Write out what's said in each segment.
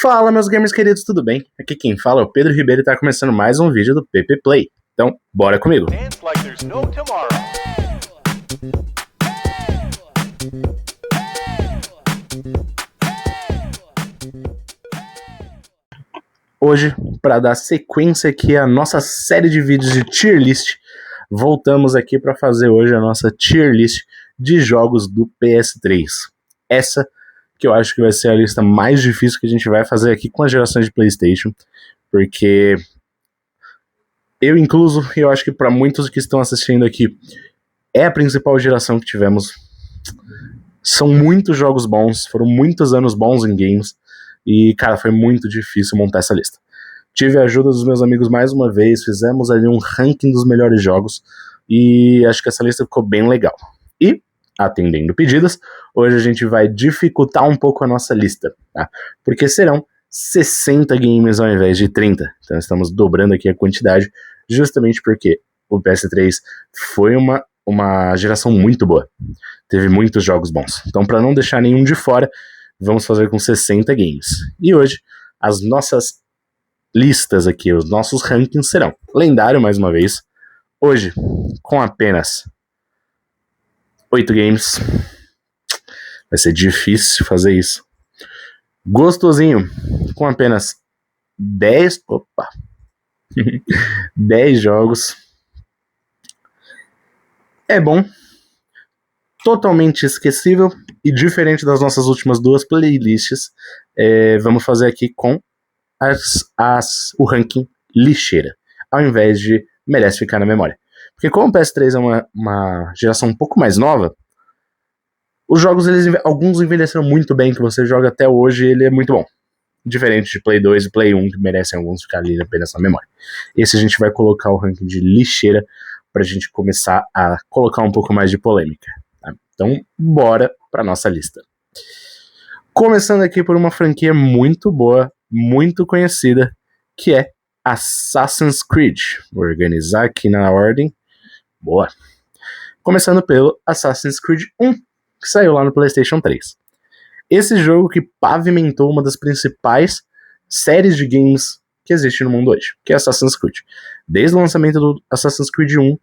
Fala, meus gamers queridos, tudo bem? Aqui quem fala é o Pedro Ribeiro e tá começando mais um vídeo do PP Play. Então, bora comigo! Hoje, para dar sequência aqui à nossa série de vídeos de tier list, voltamos aqui para fazer hoje a nossa tier list de jogos do PS3. Essa que eu acho que vai ser a lista mais difícil que a gente vai fazer aqui com as gerações de PlayStation, porque eu incluso, eu acho que para muitos que estão assistindo aqui, é a principal geração que tivemos. São muitos jogos bons, foram muitos anos bons em games, e cara, foi muito difícil montar essa lista. Tive a ajuda dos meus amigos mais uma vez, fizemos ali um ranking dos melhores jogos, e acho que essa lista ficou bem legal. E, atendendo pedidas, hoje a gente vai dificultar um pouco a nossa lista, tá? Porque serão 60 games ao invés de 30. Então estamos dobrando aqui a quantidade, justamente porque o PS3 foi uma geração muito boa. Teve muitos jogos bons. Então, para não deixar nenhum de fora, vamos fazer com 60 games. E hoje, as nossas listas aqui, os nossos rankings serão lendário, mais uma vez. Hoje, com apenas 8 games. Vai ser difícil fazer isso. Gostosinho, com apenas 10 jogos. É bom, totalmente esquecível e diferente das nossas últimas duas playlists. Vamos fazer aqui com o ranking lixeira, ao invés de merece ficar na memória. Porque como o PS3 é uma geração um pouco mais nova, os jogos, alguns envelheceram muito bem, que você joga até hoje, ele é muito bom. Diferente de Play 2 e Play 1, que merecem alguns ficar ali apenas na memória. Esse a gente vai colocar o ranking de lixeira, pra gente começar a colocar um pouco mais de polêmica. Tá? Então, bora pra nossa lista. Começando aqui por uma franquia muito boa, muito conhecida, que é Assassin's Creed. Vou organizar aqui na ordem. Boa. Começando pelo Assassin's Creed 1, que saiu lá no PlayStation 3. Esse jogo que pavimentou uma das principais séries de games que existe no mundo hoje, que é Assassin's Creed. Desde o lançamento do Assassin's Creed 1,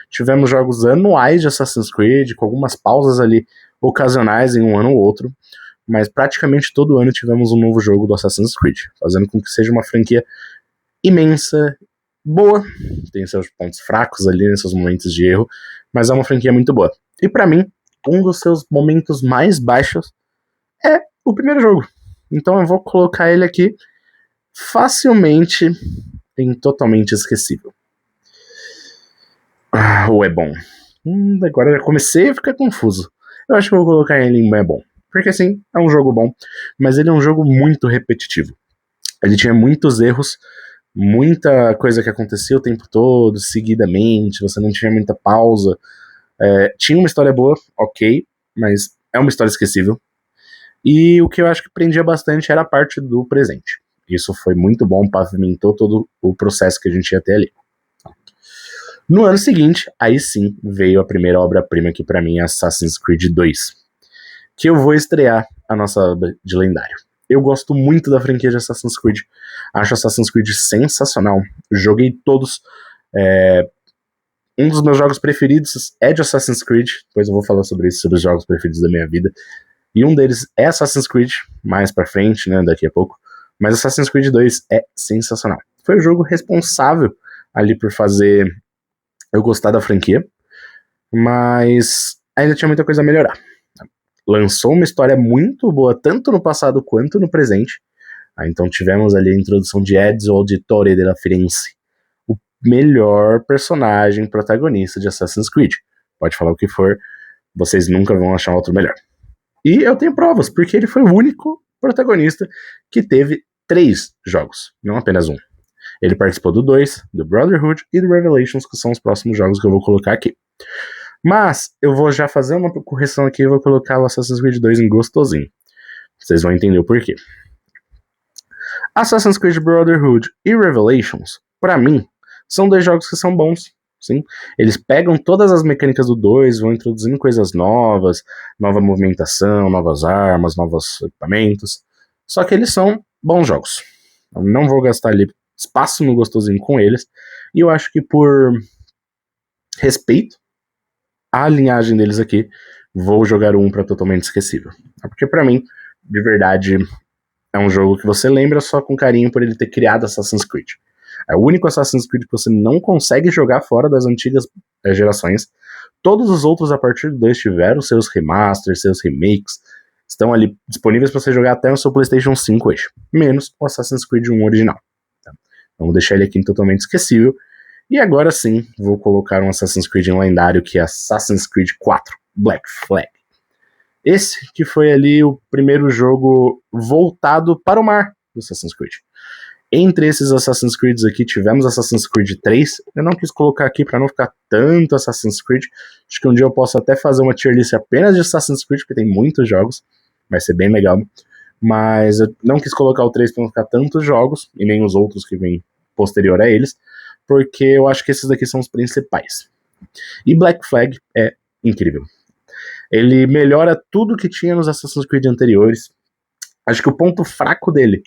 tivemos jogos anuais de Assassin's Creed, com algumas pausas ali ocasionais em um ano ou outro, mas praticamente todo ano tivemos um novo jogo do Assassin's Creed, fazendo com que seja uma franquia imensa, boa, tem seus pontos fracos ali, nesses seus momentos de erro, mas é uma franquia muito boa. E pra mim, um dos seus momentos mais baixos é o primeiro jogo. Então eu vou colocar ele aqui facilmente em totalmente esquecível. Ou é bom? Agora já comecei a ficar confuso. Eu acho que eu vou colocar ele em é bom. Porque sim, é um jogo bom, mas ele é um jogo muito repetitivo. Ele tinha muitos erros, muita coisa que acontecia o tempo todo, seguidamente, você não tinha muita pausa. Tinha uma história boa, ok, mas é uma história esquecível. E o que eu acho que prendia bastante era a parte do presente. Isso foi muito bom, pavimentou todo o processo que a gente ia ter ali. No ano seguinte, aí sim, veio a primeira obra-prima aqui pra mim, Assassin's Creed 2. Que eu vou estrear a nossa obra de lendário. Eu gosto muito da franquia de Assassin's Creed. Acho Assassin's Creed sensacional. Joguei todos. Um dos meus jogos preferidos é de Assassin's Creed. Depois eu vou falar sobre isso, sobre os jogos preferidos da minha vida. E um deles é Assassin's Creed, mais pra frente, né, daqui a pouco. Mas Assassin's Creed 2 é sensacional. Foi o jogo responsável ali por fazer eu gostar da franquia, mas ainda tinha muita coisa a melhorar. Lançou uma história muito boa, tanto no passado quanto no presente. Então tivemos ali a introdução de Ezio Auditore della Firenze, o melhor personagem protagonista de Assassin's Creed. Pode falar o que for, vocês nunca vão achar outro melhor. E eu tenho provas, porque ele foi o único protagonista que teve 3 jogos, não apenas um. Ele participou do 2, do Brotherhood e do Revelations, que são os próximos jogos que eu vou colocar aqui. Mas eu vou já fazer uma correção aqui e vou colocar o Assassin's Creed 2 em gostosinho. Vocês vão entender o porquê. Assassin's Creed Brotherhood e Revelations, pra mim, são 2 jogos que são bons. Sim? Eles pegam todas as mecânicas do 2, vão introduzindo coisas novas, nova movimentação, novas armas, novos equipamentos. Só que eles são bons jogos. Eu não vou gastar ali espaço no gostosinho com eles. E eu acho que por respeito à linhagem deles aqui, vou jogar o 1 pra Totalmente Esquecível. Porque pra mim, de verdade, é um jogo que você lembra só com carinho por ele ter criado Assassin's Creed. É o único Assassin's Creed que você não consegue jogar fora das antigas gerações. Todos os outros a partir do 2 tiveram seus remasters, seus remakes, estão ali disponíveis para você jogar até no seu PlayStation 5 hoje. Menos o Assassin's Creed 1 original. Tá? Vamos deixar ele aqui Totalmente Esquecível. E agora sim, vou colocar um Assassin's Creed lendário que é Assassin's Creed 4, Black Flag. Esse que foi ali o primeiro jogo voltado para o mar do Assassin's Creed. Entre esses Assassin's Creed aqui, tivemos Assassin's Creed 3. Eu não quis colocar aqui para não ficar tanto Assassin's Creed. Acho que um dia eu posso até fazer uma tier list apenas de Assassin's Creed, porque tem muitos jogos. Vai ser bem legal. Mas eu não quis colocar o 3 para não ficar tantos jogos, e nem os outros que vêm posterior a eles, porque eu acho que esses daqui são os principais. E Black Flag é incrível. Ele melhora tudo que tinha nos Assassin's Creed anteriores. Acho que o ponto fraco dele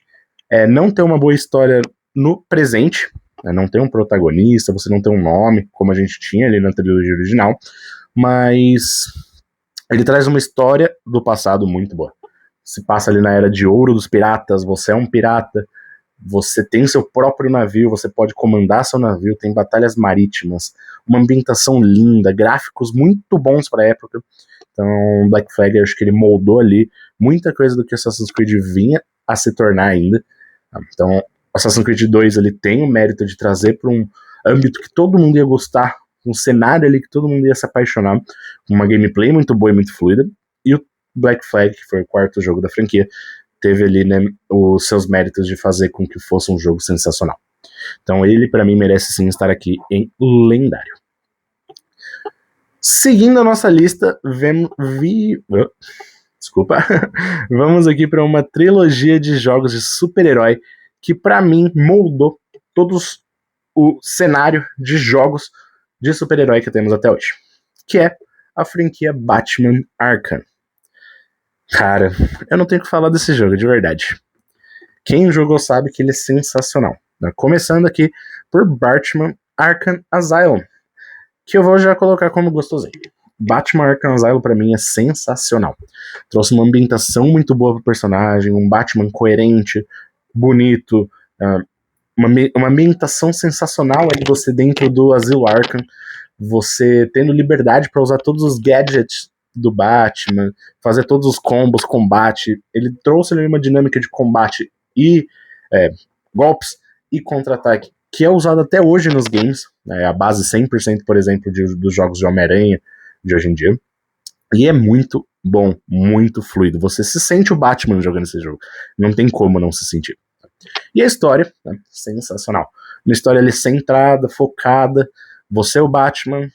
é não ter uma boa história no presente, né? Não ter um protagonista, você não ter um nome, como a gente tinha ali na trilogia original, mas ele traz uma história do passado muito boa. Se passa ali na Era de Ouro dos piratas, você é um pirata, você tem seu próprio navio, você pode comandar seu navio, tem batalhas marítimas, uma ambientação linda, gráficos muito bons para a época. Então, Black Flag, eu acho que ele moldou ali muita coisa do que Assassin's Creed vinha a se tornar ainda. Então, Assassin's Creed 2 ele tem o mérito de trazer para um âmbito que todo mundo ia gostar, um cenário ali que todo mundo ia se apaixonar, uma gameplay muito boa e muito fluida. E o Black Flag, que foi o quarto jogo da franquia, teve ali, né, os seus méritos de fazer com que fosse um jogo sensacional. Então, ele para mim merece sim estar aqui em lendário. Seguindo a nossa lista, vamos aqui para uma trilogia de jogos de super-herói que para mim moldou todos o cenário de jogos de super-herói que temos até hoje, que é a franquia Batman Arkham. Cara, eu não tenho o que falar desse jogo, de verdade. Quem jogou sabe que ele é sensacional. Começando aqui por Batman Arkham Asylum, que eu vou já colocar como gostosinho. Batman Arkham Asylum pra mim é sensacional. Trouxe uma ambientação muito boa pro personagem, um Batman coerente, bonito, uma ambientação sensacional aí você dentro do Asilo Arkham, você tendo liberdade para usar todos os gadgets do Batman, fazer todos os combos, combate. Ele trouxe ali uma dinâmica de combate e golpes e contra-ataque que é usado até hoje nos games, a base 100%, por exemplo, dos jogos de Homem-Aranha de hoje em dia, e é muito bom, muito fluido. Você se sente o Batman jogando esse jogo, não tem como não se sentir. E a história, sensacional. Uma história ali centrada, focada, você é o Batman,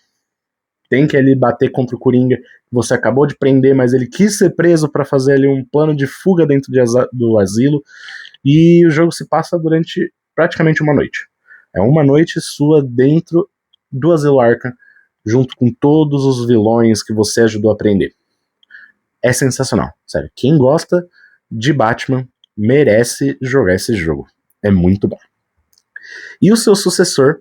tem que ali bater contra o Coringa, que você acabou de prender, mas ele quis ser preso para fazer ali um plano de fuga dentro do asilo, e o jogo se passa durante praticamente uma noite. É uma noite sua dentro do Asilo Arkham, junto com todos os vilões que você ajudou a prender. É sensacional, sério. Quem gosta de Batman merece jogar esse jogo. É muito bom. E o seu sucessor,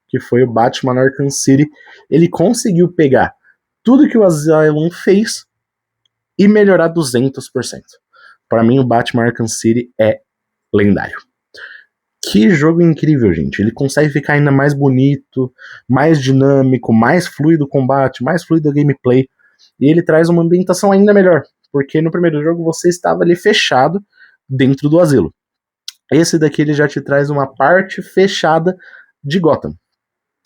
que foi o Batman Arkham City, ele conseguiu pegar tudo que o Asylum fez e melhorar 200%. Para mim, o Batman Arkham City é lendário. Que jogo incrível, gente. Ele consegue ficar ainda mais bonito, mais dinâmico, mais fluido o combate, mais fluido a gameplay. E ele traz uma ambientação ainda melhor, porque no primeiro jogo você estava ali fechado dentro do asilo. Esse daqui ele já te traz uma parte fechada de Gotham,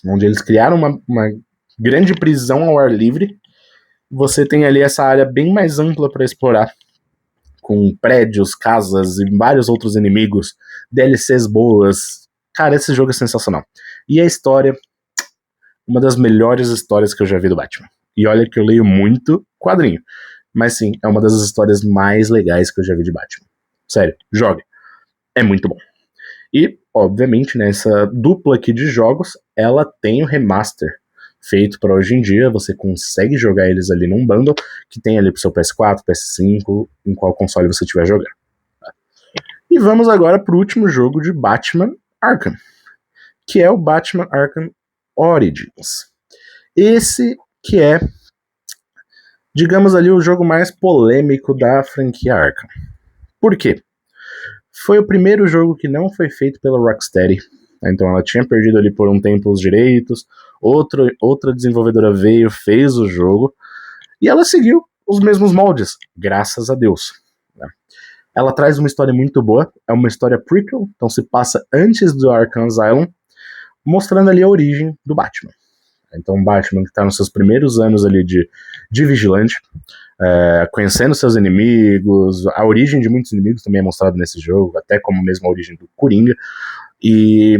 onde eles criaram uma grande prisão ao ar livre. Você tem ali essa área bem mais ampla para explorar, com prédios, casas e vários outros inimigos, DLCs boas. Cara, esse jogo é sensacional. E a história, uma das melhores histórias que eu já vi do Batman. E olha que eu leio muito quadrinho, mas sim, é uma das histórias mais legais que eu já vi de Batman. Sério, jogue. É muito bom. E, obviamente, nessa dupla aqui de jogos, ela tem o remaster feito para hoje em dia. Você consegue jogar eles ali num bundle que tem ali pro seu PS4, PS5, em qual console você estiver jogando. E vamos agora para o último jogo de Batman Arkham, que é o Batman Arkham Origins. Esse que é, digamos ali, o jogo mais polêmico da franquia Arkham. Por quê? Foi o primeiro jogo que não foi feito pela Rocksteady. Então ela tinha perdido ali por um tempo os direitos, outra desenvolvedora veio, fez o jogo, e ela seguiu os mesmos moldes, graças a Deus. Ela traz uma história muito boa, é uma história prequel, então se passa antes do Arkham Asylum, mostrando ali a origem do Batman. Então o Batman que está nos seus primeiros anos ali de vigilante, conhecendo seus inimigos, a origem de muitos inimigos também é mostrada nesse jogo, até como mesmo a origem do Coringa, e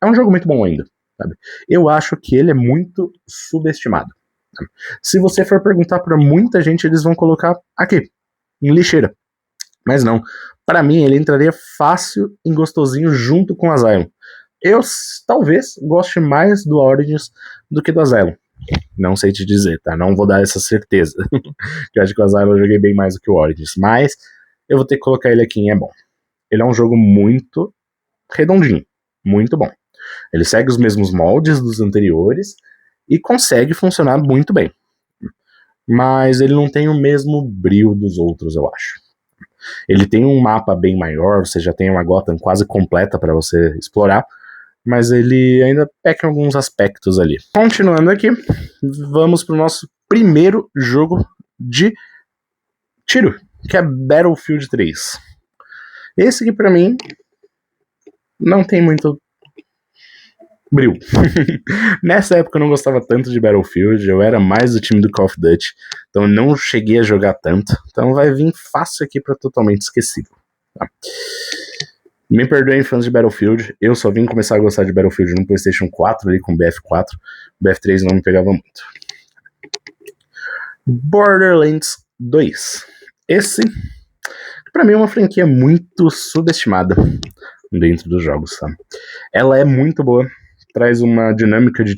é um jogo muito bom ainda, sabe? Eu acho que ele é muito subestimado. Sabe? Se você for perguntar para muita gente, eles vão colocar aqui, em lixeira. Mas não, para mim ele entraria fácil em gostosinho junto com o Asylum. Eu talvez goste mais do Origins do que do Asylum. Não sei te dizer, tá? Não vou dar essa certeza. Eu acho que o Asylum eu joguei bem mais do que o Origins. Mas eu vou ter que colocar ele aqui em é bom. Ele é um jogo muito redondinho. Muito bom. Ele segue os mesmos moldes dos anteriores e consegue funcionar muito bem. Mas ele não tem o mesmo brilho dos outros, eu acho. Ele tem um mapa bem maior, você já tem uma Gotham quase completa para você explorar, mas ele ainda peca em alguns aspectos ali. Continuando aqui, vamos para o nosso primeiro jogo de tiro, que é Battlefield 3. Esse aqui para mim não tem muito brilho. Nessa época eu não gostava tanto de Battlefield, eu era mais do time do Call of Duty, então eu não cheguei a jogar tanto, então vai vir fácil aqui para totalmente esquecido. Tá? Me perdoem, fãs de Battlefield, eu só vim começar a gostar de Battlefield no PlayStation 4 ali com o BF4, o BF3 não me pegava muito. Borderlands 2. Esse, pra mim, é uma franquia muito subestimada dentro dos jogos, tá? Ela é muito boa, traz uma dinâmica de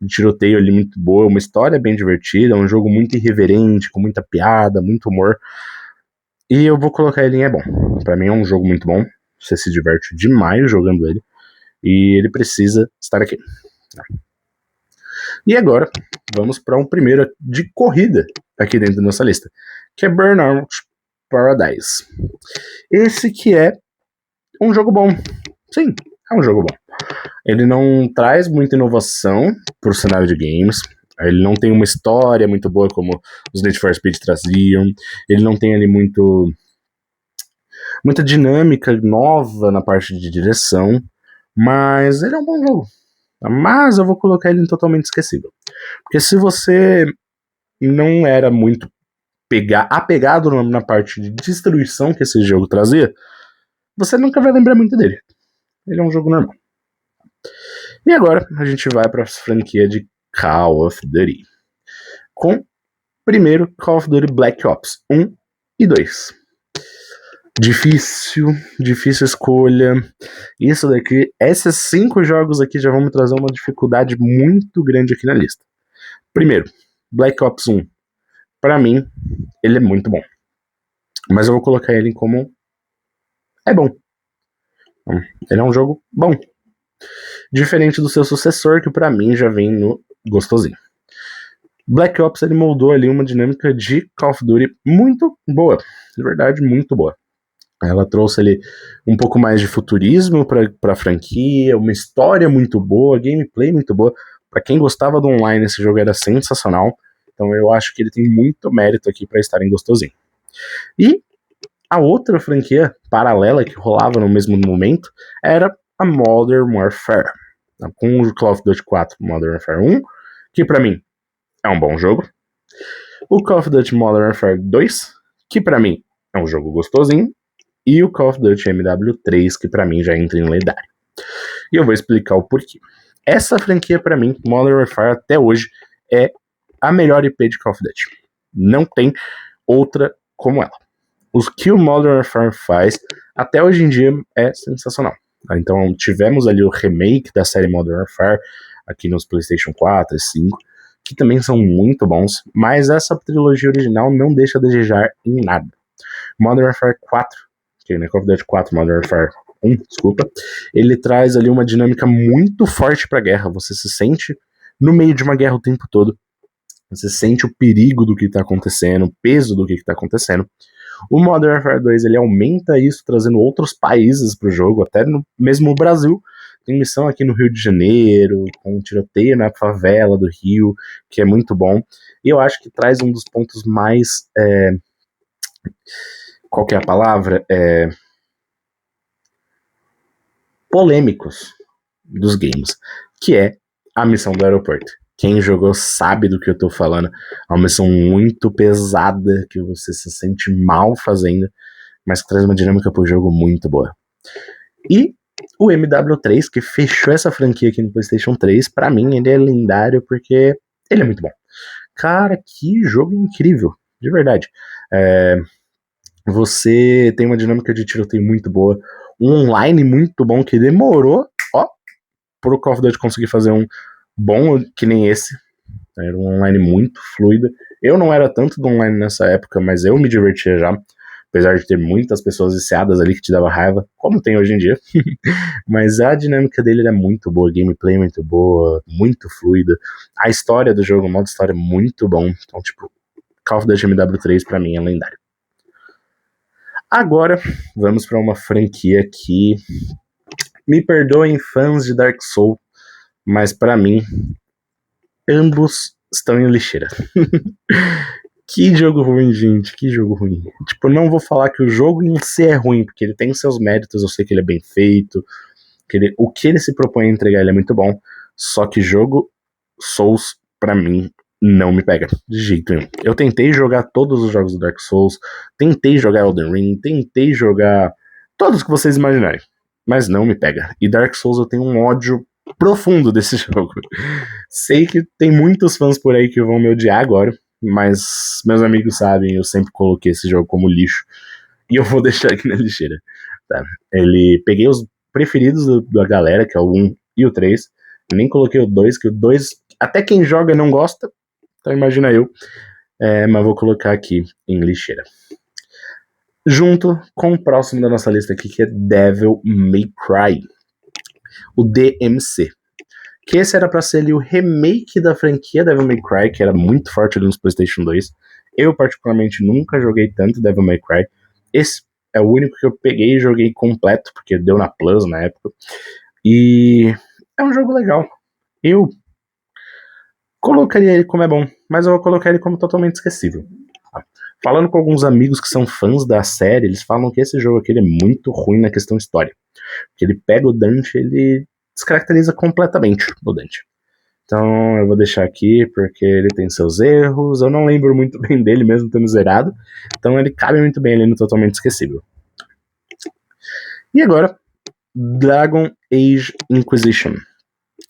tiroteio ali muito boa, uma história bem divertida, um jogo muito irreverente, com muita piada, muito humor. E eu vou colocar ele em é bom. Pra mim é um jogo muito bom, você se diverte demais jogando ele, e ele precisa estar aqui. E agora, vamos para um primeiro de corrida aqui dentro da nossa lista, que é Burnout Paradise. Esse que é um jogo bom. Sim, é um jogo bom. Ele não traz muita inovação pro cenário de games. Ele não tem uma história muito boa como os Need for Speed traziam. Ele não tem ali muita dinâmica nova na parte de direção. Mas ele é um bom jogo. Mas eu vou colocar ele em totalmente esquecível. Porque se você não era muito apegado na parte de destruição que esse jogo trazia, você nunca vai lembrar muito dele. Ele é um jogo normal. E agora a gente vai para a franquia de Call of Duty. Com primeiro Call of Duty Black Ops 1 e 2. Difícil escolha. Isso daqui, esses 5 jogos aqui já vão me trazer uma dificuldade muito grande aqui na lista. Primeiro, Black Ops 1. Pra mim, ele é muito bom. Mas eu vou colocar ele como é bom. Ele é um jogo bom. Diferente do seu sucessor, que pra mim já vem no gostosinho. Black Ops, ele moldou ali uma dinâmica de Call of Duty muito boa. De verdade, muito boa. Ela trouxe ali um pouco mais de futurismo pra franquia, uma história muito boa, gameplay muito boa. Pra quem gostava do online, esse jogo era sensacional. Então eu acho que ele tem muito mérito aqui pra estar em gostosinho. E a outra franquia paralela que rolava no mesmo momento era a Modern Warfare. Com o Call of Duty 4 Modern Warfare 1, que pra mim é um bom jogo. O Call of Duty Modern Warfare 2, que pra mim é um jogo gostosinho. E o Call of Duty MW3, que pra mim já entra em lendário. E eu vou explicar o porquê. Essa franquia pra mim, Modern Warfare, até hoje, é a melhor IP de Call of Duty. Não tem outra como ela. O que o Modern Warfare faz, até hoje em dia, é sensacional. Então tivemos ali o remake da série Modern Warfare, aqui nos PlayStation 4 e 5, que também são muito bons, mas essa trilogia original não deixa a desejar em nada. Modern Warfare 4, que né, Call of Duty 4 Modern Warfare 1, desculpa, ele traz ali uma dinâmica muito forte pra guerra. Você se sente no meio de uma guerra o tempo todo. Você sente o perigo do que tá acontecendo, o peso do que tá acontecendo. O Modern Warfare 2, ele aumenta isso, trazendo outros países pro jogo, até mesmo o Brasil. Tem missão aqui no Rio de Janeiro, com um tiroteio na favela do Rio, que é muito bom. E eu acho que traz um dos pontos mais... qual que é a palavra? Polêmicos dos games, que é a missão do aeroporto. Quem jogou sabe do que eu tô falando. É uma missão muito pesada, que você se sente mal fazendo, mas que traz uma dinâmica pro jogo muito boa. E o MW3, que fechou essa franquia aqui no PlayStation 3, pra mim ele é lendário porque ele é muito bom. Cara, que jogo incrível, de verdade. Você tem uma dinâmica de tiroteio muito boa, um online muito bom que demorou, pro Call of Duty conseguir fazer um bom que nem esse. Era um online muito fluido. Eu não era tanto do online nessa época, mas eu me divertia já. Apesar de ter muitas pessoas viciadas ali que te dava raiva, como tem hoje em dia. Mas a dinâmica dele é muito boa, gameplay muito boa, muito fluida. A história do jogo, o modo história é muito bom. Então, tipo, Call of Duty MW3 pra mim é lendário. Agora, vamos pra uma franquia que... Me perdoem fãs de Dark Souls, mas pra mim, ambos estão em lixeira. Que jogo ruim, gente, que jogo ruim. Tipo, não vou falar que o jogo em si é ruim, porque ele tem seus méritos, eu sei que ele é bem feito, o que ele se propõe a entregar ele é muito bom, só que jogo Souls, pra mim, não me pega, de jeito nenhum. Eu tentei jogar todos os jogos do Dark Souls, tentei jogar Elden Ring, tentei jogar todos que vocês imaginarem, mas não me pega. E Dark Souls eu tenho um ódio profundo desse jogo. Sei que tem muitos fãs por aí que vão me odiar agora, mas meus amigos sabem, eu sempre coloquei esse jogo como lixo, e eu vou deixar aqui na lixeira. Tá? Peguei os preferidos da galera, que é o 1 e o 3, nem coloquei o 2, que o 2, até quem joga não gosta, então imagina eu, mas vou colocar aqui em lixeira. Junto com o próximo da nossa lista aqui, que é Devil May Cry, o DMC. Que esse era pra ser ali o remake da franquia Devil May Cry, que era muito forte ali nos PlayStation 2. Eu, particularmente, nunca joguei tanto Devil May Cry. Esse é o único que eu peguei e joguei completo, porque deu na Plus na época. E é um jogo legal. Eu colocaria ele como é bom, mas eu vou colocar ele como totalmente esquecível. Falando com alguns amigos que são fãs da série, eles falam que esse jogo aqui ele é muito ruim na questão história. Porque ele pega o Dante, ele descaracteriza completamente o Dante. Então eu vou deixar aqui porque ele tem seus erros, eu não lembro muito bem dele mesmo tendo zerado, então ele cabe muito bem ali no Totalmente Esquecível. E agora, Dragon Age Inquisition,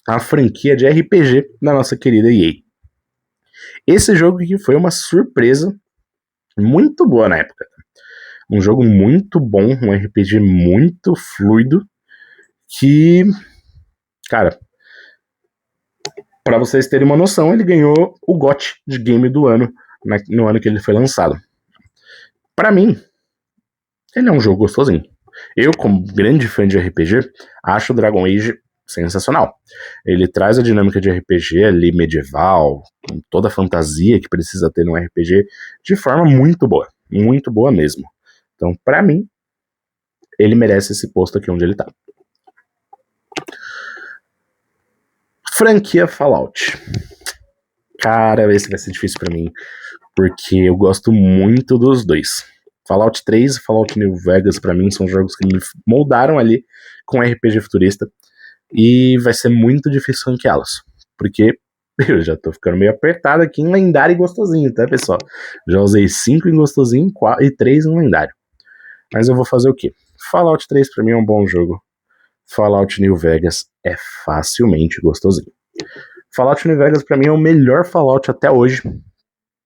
a franquia de RPG da nossa querida EA. Esse jogo aqui foi uma surpresa muito boa na época. Um jogo muito bom, um RPG muito fluido, que, cara, pra vocês terem uma noção, ele ganhou o GOT de Game do Ano, no ano que ele foi lançado. Pra mim, ele é um jogo gostosinho. Eu, como grande fã de RPG, acho o Dragon Age sensacional. Ele traz a dinâmica de RPG ali medieval, com toda a fantasia que precisa ter num RPG, de forma muito boa mesmo. Então, pra mim, ele merece esse posto aqui onde ele tá. Franquia Fallout. Cara, esse vai ser difícil pra mim, porque eu gosto muito dos dois. Fallout 3 e Fallout New Vegas, pra mim, são jogos que me moldaram ali com RPG futurista, e vai ser muito difícil ranqueá-los, porque eu já tô ficando meio apertado aqui em lendário e gostosinho, tá, pessoal? Já usei 5 em gostosinho e 3 em lendário. Mas eu vou fazer o quê? Fallout 3 pra mim é um bom jogo. Fallout New Vegas é facilmente gostosinho. Fallout New Vegas pra mim é o melhor Fallout até hoje.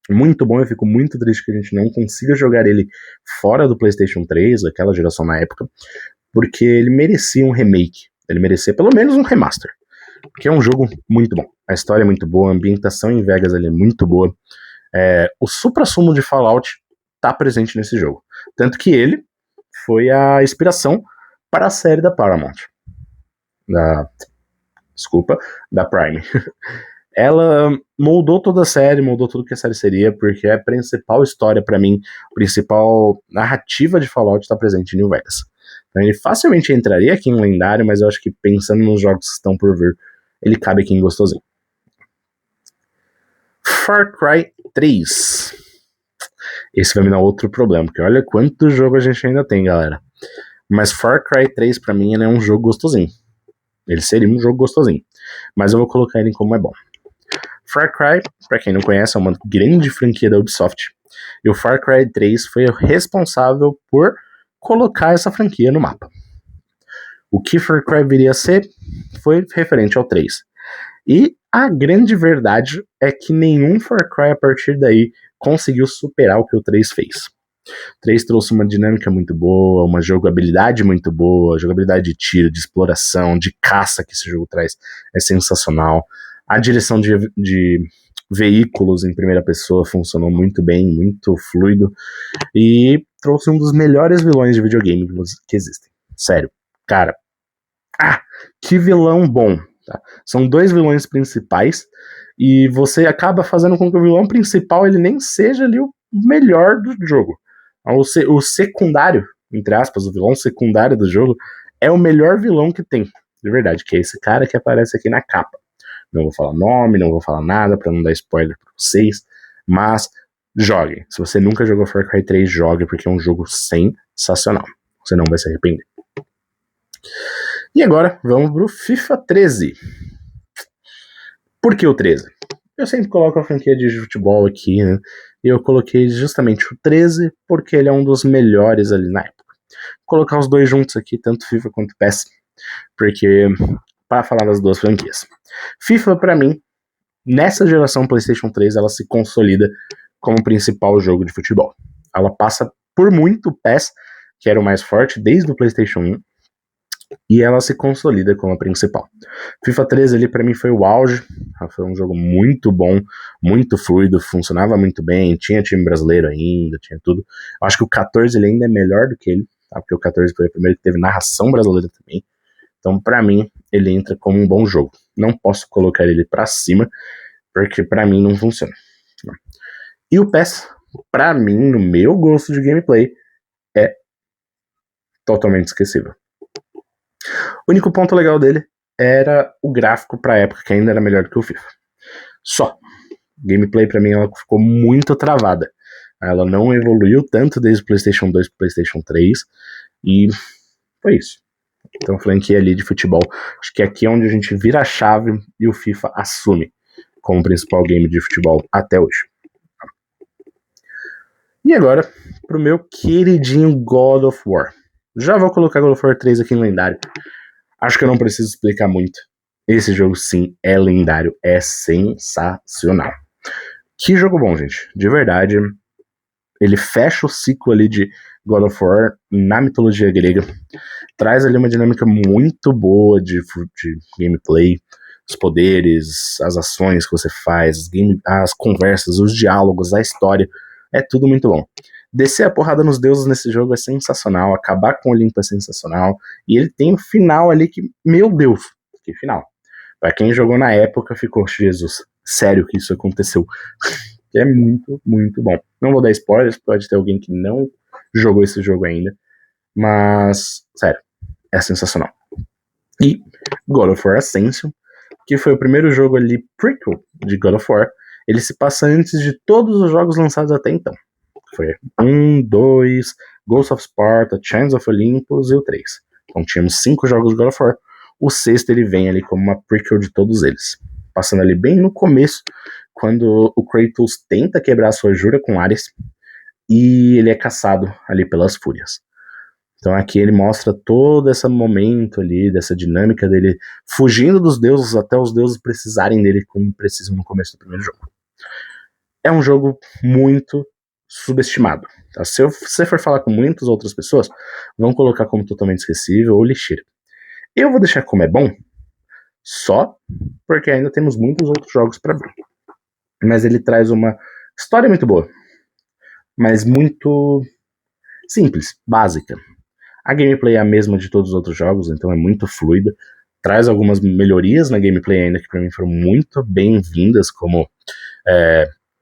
Muito bom, eu fico muito triste que a gente não consiga jogar ele fora do PlayStation 3, aquela geração na época, porque ele merecia um remake. Ele merecia pelo menos um remaster, porque é um jogo muito bom. A história é muito boa, a ambientação em Vegas ali é muito boa. O suprassumo de Fallout tá presente nesse jogo. Tanto que ele foi a inspiração para a série da Paramount. Da Prime. Ela moldou toda a série, moldou tudo que a série seria, porque a principal história pra mim, a principal narrativa de Fallout está presente em New Vegas. Então ele facilmente entraria aqui em lendário, mas eu acho que pensando nos jogos que estão por vir, ele cabe aqui em gostosinho. Far Cry 3. Esse vai me dar outro problema, porque olha quanto jogo a gente ainda tem, galera. Mas Far Cry 3 pra mim ele é um jogo gostosinho. Ele seria um jogo gostosinho. Mas eu vou colocar ele como é bom. Far Cry, pra quem não conhece, é uma grande franquia da Ubisoft. E o Far Cry 3 foi o responsável por colocar essa franquia no mapa. O que Far Cry viria a ser foi referente ao 3. E a grande verdade é que nenhum Far Cry a partir daí conseguiu superar o que o 3 fez. O 3 trouxe uma dinâmica muito boa, uma jogabilidade muito boa, jogabilidade de tiro, de exploração, de caça que esse jogo traz é sensacional. A direção de veículos em primeira pessoa funcionou muito bem, muito fluido, e trouxe um dos melhores vilões de videogame que existem. Sério, cara, que vilão bom. Tá? São 2 vilões principais, e você acaba fazendo com que o vilão principal ele nem seja ali o melhor do jogo. O secundário, entre aspas, o vilão secundário do jogo, é o melhor vilão que tem, de verdade, que é esse cara que aparece aqui na capa. Não vou falar nome, não vou falar nada pra não dar spoiler pra vocês, mas joguem. Se você nunca jogou Far Cry 3, jogue, porque é um jogo sensacional. Você não vai se arrepender. E agora, vamos pro FIFA 13. Por que o 13? Eu sempre coloco a franquia de futebol aqui, né? E eu coloquei justamente o 13 porque ele é um dos melhores ali na época. Vou colocar os dois juntos aqui, tanto FIFA quanto PES, porque para falar das duas franquias. FIFA, pra mim, nessa geração PlayStation 3, ela se consolida como o principal jogo de futebol. Ela passa por muito o PES, que era o mais forte desde o PlayStation 1, e ela se consolida como a principal. FIFA 13 ali pra mim foi o auge, foi um jogo muito bom, muito fluido, funcionava muito bem, tinha time brasileiro ainda, tinha tudo. Eu acho que o 14 ele ainda é melhor do que ele, tá? Porque o 14 foi o primeiro que teve narração brasileira também. Então, pra mim, ele entra como um bom jogo. Não posso colocar ele pra cima, porque pra mim não funciona. E o PES, pra mim, no meu gosto de gameplay, é totalmente esquecível. O único ponto legal dele era o gráfico pra época, que ainda era melhor do que o FIFA. Só. Gameplay pra mim ela ficou muito travada. Ela não evoluiu tanto desde o PlayStation 2 pro PlayStation 3. E foi isso. Então, franquia ali de futebol. Acho que aqui é onde a gente vira a chave e o FIFA assume como o principal game de futebol até hoje. E agora, pro meu queridinho God of War. Já vou colocar God of War 3 aqui em lendário. Acho que eu não preciso explicar muito. Esse jogo, sim, é lendário. É sensacional. Que jogo bom, gente. De verdade. Ele fecha o ciclo ali de God of War na mitologia grega. Traz ali uma dinâmica muito boa de gameplay. Os poderes, as ações que você faz, as conversas, os diálogos, a história. É tudo muito bom. Descer a porrada nos deuses nesse jogo é sensacional. Acabar com o Olimpo é sensacional. E ele tem um final ali que, meu Deus, que final. Pra quem jogou na época, ficou, Jesus, sério que isso aconteceu. Que é muito, muito bom. Não vou dar spoilers, pode ter alguém que não jogou esse jogo ainda. Mas, sério, é sensacional. E God of War Ascension, que foi o primeiro jogo ali prequel de God of War, ele se passa antes de todos os jogos lançados até então. Foi 1, 2, Ghost of Sparta, Chains of Olympus e o 3. Então tínhamos 5 jogos de God of War. O sexto ele vem ali como uma prequel de todos eles. Passando ali bem no começo, quando o Kratos tenta quebrar sua jura com Ares e ele é caçado ali pelas fúrias. Então aqui ele mostra todo esse momento ali, dessa dinâmica dele fugindo dos deuses até os deuses precisarem dele como precisam no começo do primeiro jogo. É um jogo muito subestimado. Tá? Se você for falar com muitas outras pessoas, vão colocar como totalmente esquecível ou lixeira. Eu vou deixar como é bom, só porque ainda temos muitos outros jogos para ver. Mas ele traz uma história muito boa, mas muito simples, básica. A gameplay é a mesma de todos os outros jogos, então é muito fluida. Traz algumas melhorias na gameplay ainda que pra mim foram muito bem-vindas, como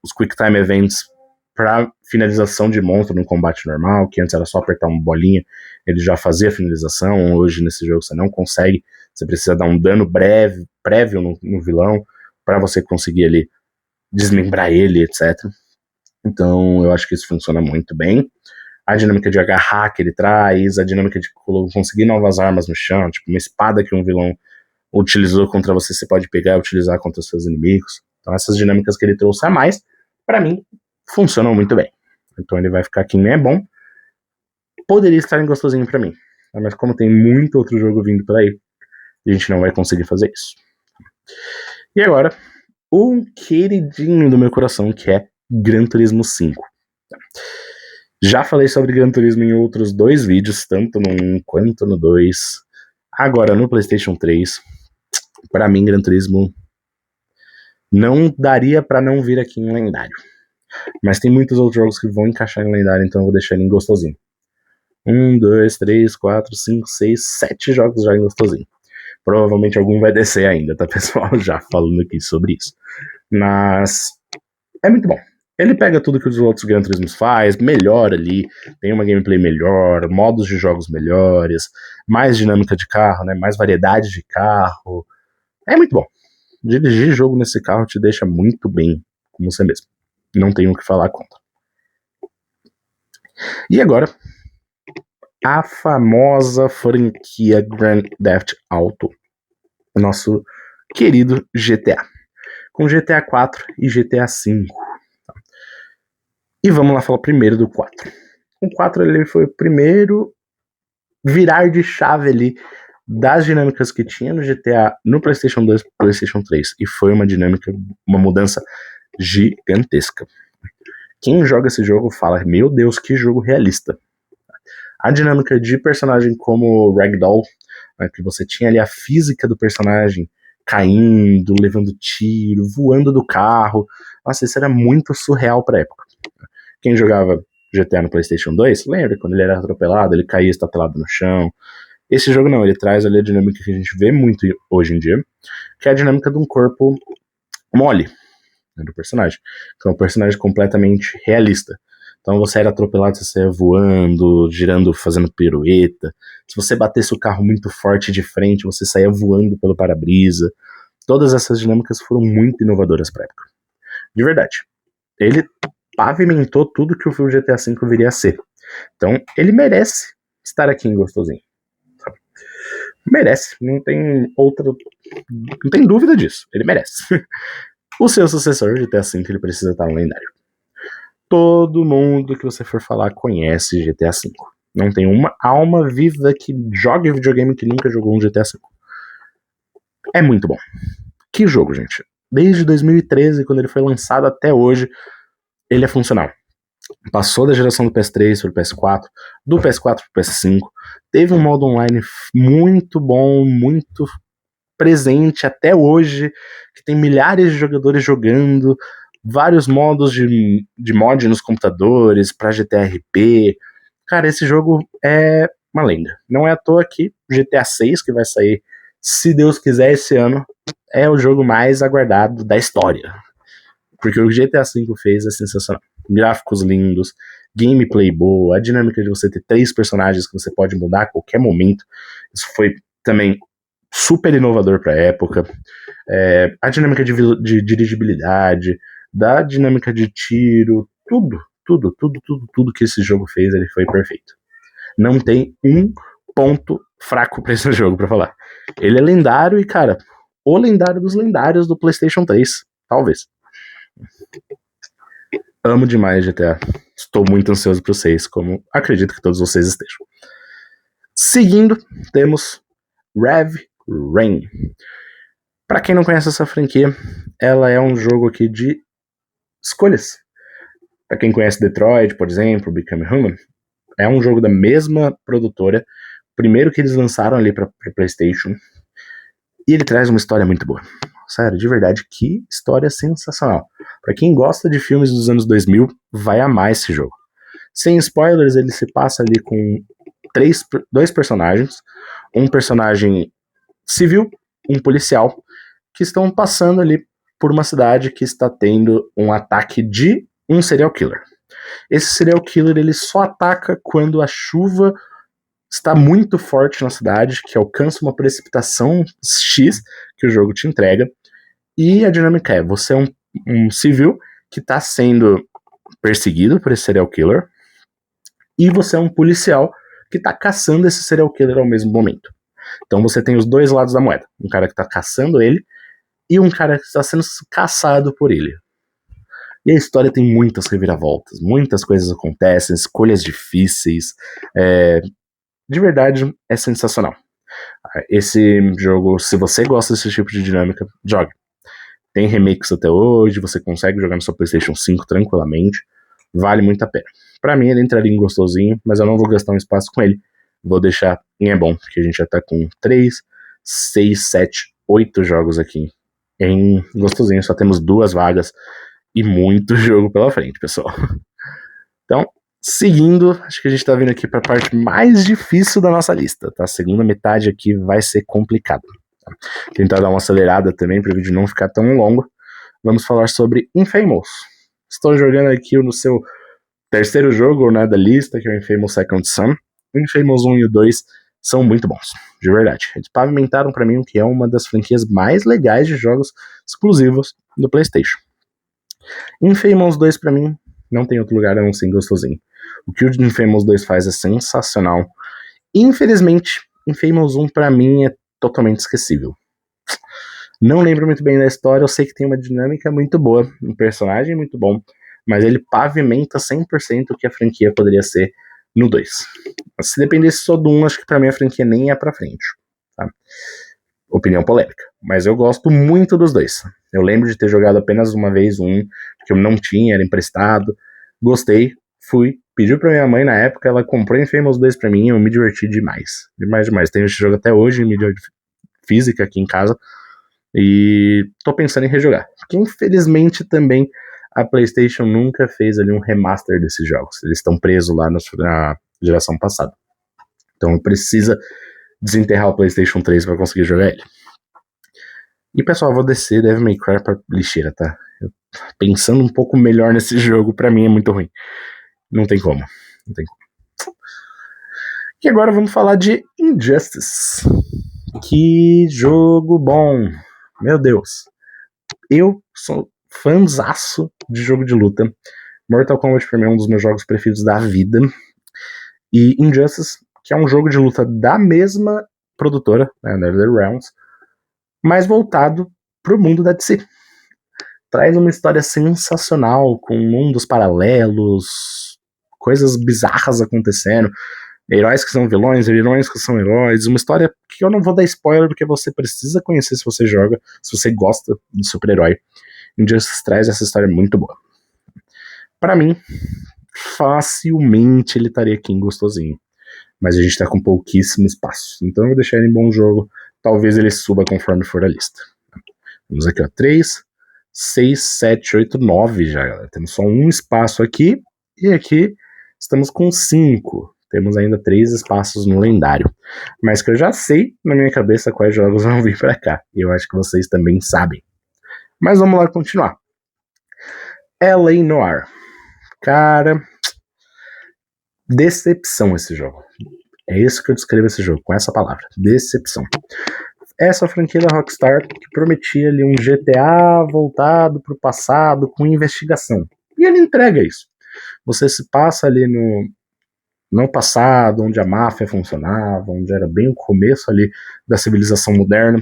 os Quick Time Events para finalização de monstro no combate normal, que antes era só apertar uma bolinha, ele já fazia a finalização. Hoje nesse jogo você não consegue, você precisa dar um dano prévio no vilão para você conseguir ali desmembrar ele, etc. Então eu acho que isso funciona muito bem. A dinâmica de agarrar que ele traz, a dinâmica de conseguir novas armas no chão, tipo uma espada que um vilão utilizou contra você, você pode pegar e utilizar contra os seus inimigos. Então essas dinâmicas que ele trouxe a mais, para mim, funcionam muito bem. Então ele vai ficar aqui em é bom. Poderia estar em gostosinho para mim, mas como tem muito outro jogo vindo por aí, a gente não vai conseguir fazer isso. E agora, um queridinho do meu coração, que é Gran Turismo 5. Já falei sobre Gran Turismo em outros 2 vídeos, tanto no 1 quanto no 2. Agora no PlayStation 3, para mim Gran Turismo não daria para não vir aqui em lendário. Mas tem muitos outros jogos que vão encaixar em lendário, então eu vou deixar ele em gostosinho. 1, 2, 3, 4, 5, 6, 7 jogos já em gostosinho. Provavelmente algum vai descer ainda, tá, pessoal? Já falando aqui sobre isso. Mas é muito bom. Ele pega tudo que os outros Gran Turismos faz, melhora ali, tem uma gameplay melhor, modos de jogos melhores, mais dinâmica de carro, né? Mais variedade de carro. É muito bom. Dirigir jogo nesse carro te deixa muito bem com você mesmo. Não tenho o que falar contra. E agora, a famosa franquia Grand Theft Auto. O nosso querido GTA. Com GTA 4 e GTA 5. E vamos lá falar primeiro do 4. O 4 ele foi o primeiro virar de chave ali das dinâmicas que tinha no GTA no PlayStation 2 e PlayStation 3. E foi uma dinâmica, uma mudança gigantesca. Quem joga esse jogo fala, meu Deus, que jogo realista. A dinâmica de personagem como Ragdoll, né, que você tinha ali a física do personagem caindo, levando tiro, voando do carro. Nossa, isso era muito surreal pra época. Quem jogava GTA no PlayStation 2, lembra quando ele era atropelado, ele caía estatelado no chão. Esse jogo não, ele traz ali a dinâmica que a gente vê muito hoje em dia, que é a dinâmica de um corpo mole, né, do personagem. Então é um personagem completamente realista. Então você era atropelado, você saia voando, girando, fazendo pirueta. Se você batesse o carro muito forte de frente, você saía voando pelo para-brisa. Todas essas dinâmicas foram muito inovadoras pra época. De verdade. Ele pavimentou tudo que o GTA V viria a ser. Então, ele merece estar aqui em gostosinho. Sabe? Merece. Não tem dúvida disso. Ele merece. O seu sucessor, GTA V, ele precisa estar no lendário. Todo mundo que você for falar conhece GTA V. Não tem uma alma viva que jogue videogame que nunca jogou um GTA V. É muito bom. Que jogo, gente. Desde 2013, quando ele foi lançado até hoje, ele é funcional. Passou da geração do PS3 para o PS4, do PS4 para o PS5. Teve um modo online muito bom, muito presente até hoje, que tem milhares de jogadores jogando, vários modos de mod nos computadores, para GTRP. Cara, esse jogo é uma lenda. Não é à toa que GTA 6, que vai sair, se Deus quiser, esse ano, é o jogo mais aguardado da história. Porque o GTA V fez é sensacional. Gráficos lindos, gameplay boa, a dinâmica de você ter 3 personagens que você pode mudar a qualquer momento. Isso foi também super inovador para a época. A dinâmica de dirigibilidade, da dinâmica de tiro, tudo que esse jogo fez, ele foi perfeito. Não tem um ponto fraco para esse jogo, para falar. Ele é lendário e, cara, o lendário dos lendários do PlayStation 3, talvez. Amo demais GTA. Estou muito ansioso pro 6, como acredito que todos vocês estejam. Seguindo, temos Heavy Rain. Para quem não conhece essa franquia, ela é um jogo aqui de escolhas. Para quem conhece Detroit, por exemplo, Become Human, é um jogo da mesma produtora, primeiro que eles lançaram ali para PlayStation, e ele traz uma história muito boa. Sério, de verdade, que história sensacional. Pra quem gosta de filmes dos anos 2000, vai amar esse jogo. Sem spoilers, ele se passa ali com dois personagens, um personagem civil, um policial, que estão passando ali por uma cidade que está tendo um ataque de um serial killer. Esse serial killer ele só ataca quando a chuva está muito forte na cidade, que alcança uma precipitação X que o jogo te entrega. E a dinâmica é, você é um civil que está sendo perseguido por esse serial killer, e você é um policial que está caçando esse serial killer ao mesmo momento. Então você tem os dois lados da moeda. Um cara que está caçando ele e um cara que está sendo caçado por ele. E a história tem muitas reviravoltas, muitas coisas acontecem, escolhas difíceis. De verdade, é sensacional. Esse jogo, se você gosta desse tipo de dinâmica, jogue. Tem remakes até hoje, você consegue jogar no seu PlayStation 5 tranquilamente. Vale muito a pena. Pra mim ele entraria em gostosinho, mas eu não vou gastar um espaço com ele. Vou deixar em bom, porque a gente já tá com 3, 6, 7, 8 jogos aqui em gostosinho. Só temos 2 vagas e muito jogo pela frente, pessoal. Então, seguindo, acho que a gente tá vindo aqui pra parte mais difícil da nossa lista, tá? A segunda metade aqui vai ser complicada. Tá? Tentar dar uma acelerada também para o vídeo não ficar tão longo. Vamos falar sobre Infamous. Estou jogando aqui no seu terceiro jogo, né, da lista, que é o Infamous Second Son. O Infamous 1 e o 2 são muito bons, de verdade. Eles pavimentaram para mim o que é uma das franquias mais legais de jogos exclusivos do PlayStation. Infamous 2 para mim não tem outro lugar a não ser gostosinho. O que o Infamous 2 faz é sensacional. Infelizmente, Infamous 1 para mim é totalmente esquecível. Não lembro muito bem da história, eu sei que tem uma dinâmica muito boa, um personagem muito bom, mas ele pavimenta 100% o que a franquia poderia ser no 2. Se dependesse só do 1, acho que pra mim a franquia nem ia pra frente. Tá? Opinião polêmica. Mas eu gosto muito dos dois. Eu lembro de ter jogado apenas uma vez um, que eu não tinha, era emprestado. Gostei, fui, pedi pra minha mãe na época, ela comprou Infamous 2 pra mim e eu me diverti demais. Demais. Tenho esse jogo até hoje em mídia física aqui em casa. E tô pensando em rejogar. Porque infelizmente também a PlayStation nunca fez ali um remaster desses jogos. Eles estão presos lá na geração passada. Então precisa desenterrar o PlayStation 3 para conseguir jogar ele. E pessoal, eu vou descer Devil May Cry pra lixeira, tá? Pensando um pouco melhor nesse jogo, pra mim é muito ruim. Não tem como. E agora vamos falar de Injustice. Que jogo bom! Meu Deus. Eu sou fãzaço de jogo de luta. Mortal Kombat pra mim é um dos meus jogos preferidos da vida. E Injustice, que é um jogo de luta da mesma produtora, né, NetherRealms, mas voltado pro mundo da DC. Traz uma história sensacional, com mundos paralelos, coisas bizarras acontecendo, heróis que são vilões que são heróis, uma história que eu não vou dar spoiler porque você precisa conhecer se você joga, se você gosta de super-herói. Injustice traz essa história muito boa. Pra mim, facilmente ele estaria aqui em gostosinho, mas a gente tá com pouquíssimo espaço, então eu vou deixar ele em bom jogo, talvez ele suba conforme for a lista. Vamos aqui, ó, 3, 6, 7, 8, 9 já, galera. Temos só um espaço aqui, e aqui estamos com 5. Temos ainda 3 espaços no lendário. Mas que eu já sei na minha cabeça quais jogos vão vir pra cá. E eu acho que vocês também sabem. Mas vamos lá continuar. L.A. Noire. Cara, decepção esse jogo. É isso que eu descrevo esse jogo, com essa palavra. Decepção. Essa franquia da Rockstar que prometia ali um GTA voltado pro passado com investigação. E ele entrega isso. Você se passa ali no passado, onde a máfia funcionava, onde era bem o começo ali da civilização moderna.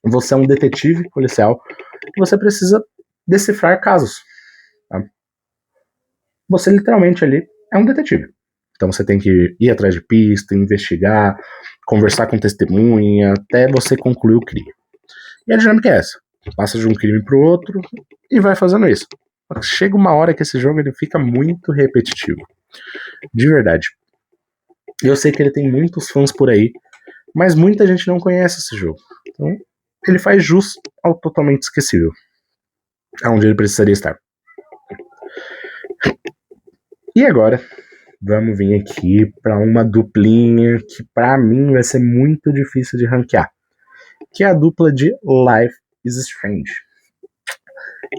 Você é um detetive policial e você precisa decifrar casos. Tá? Você literalmente ali é um detetive. Então você tem que ir atrás de pista, investigar, conversar com testemunha, até você concluir o crime. E a dinâmica é essa. Passa de um crime pro outro e vai fazendo isso. Chega uma hora que esse jogo ele fica muito repetitivo. De verdade. Eu sei que ele tem muitos fãs por aí, mas muita gente não conhece esse jogo. Então, ele faz jus ao totalmente esquecível. Aonde ele precisaria estar. E agora, vamos vir aqui para uma duplinha que para mim vai ser muito difícil de ranquear, que é a dupla de Life is Strange.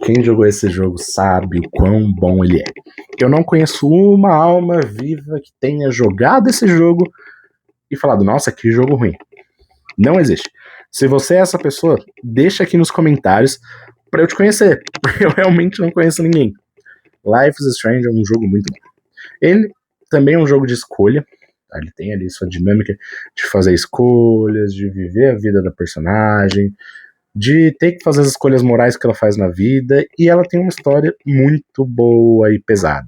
Quem jogou esse jogo sabe o quão bom ele é. Eu não conheço uma alma viva que tenha jogado esse jogo e falado, nossa, que jogo ruim. Não existe. Se você é essa pessoa, deixa aqui nos comentários para eu te conhecer, porque eu realmente não conheço ninguém. Life is Strange é um jogo muito bom. Ele também é um jogo de escolha, tá? Ele tem ali sua dinâmica de fazer escolhas, de viver a vida da personagem, de ter que fazer as escolhas morais que ela faz na vida, e ela tem uma história muito boa e pesada.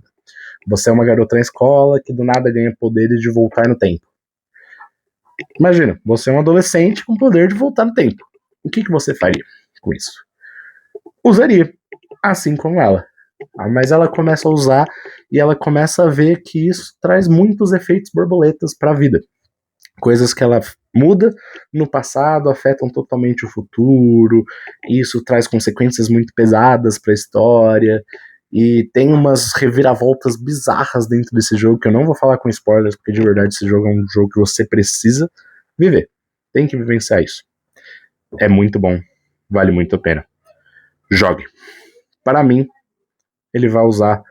Você é uma garota na escola que do nada ganha poderes de voltar no tempo. Imagina, você é um adolescente com poder de voltar no tempo. O que você faria com isso? Usaria, assim como ela. Mas ela começa a usar e ela começa a ver que isso traz muitos efeitos borboletas para a vida. Coisas que ela muda no passado afetam totalmente o futuro, e isso traz consequências muito pesadas para a história, e tem umas reviravoltas bizarras dentro desse jogo, que eu não vou falar com spoilers, porque de verdade esse jogo é um jogo que você precisa viver. Tem que vivenciar isso. É muito bom, vale muito a pena. Jogue. Para mim, ele vai usar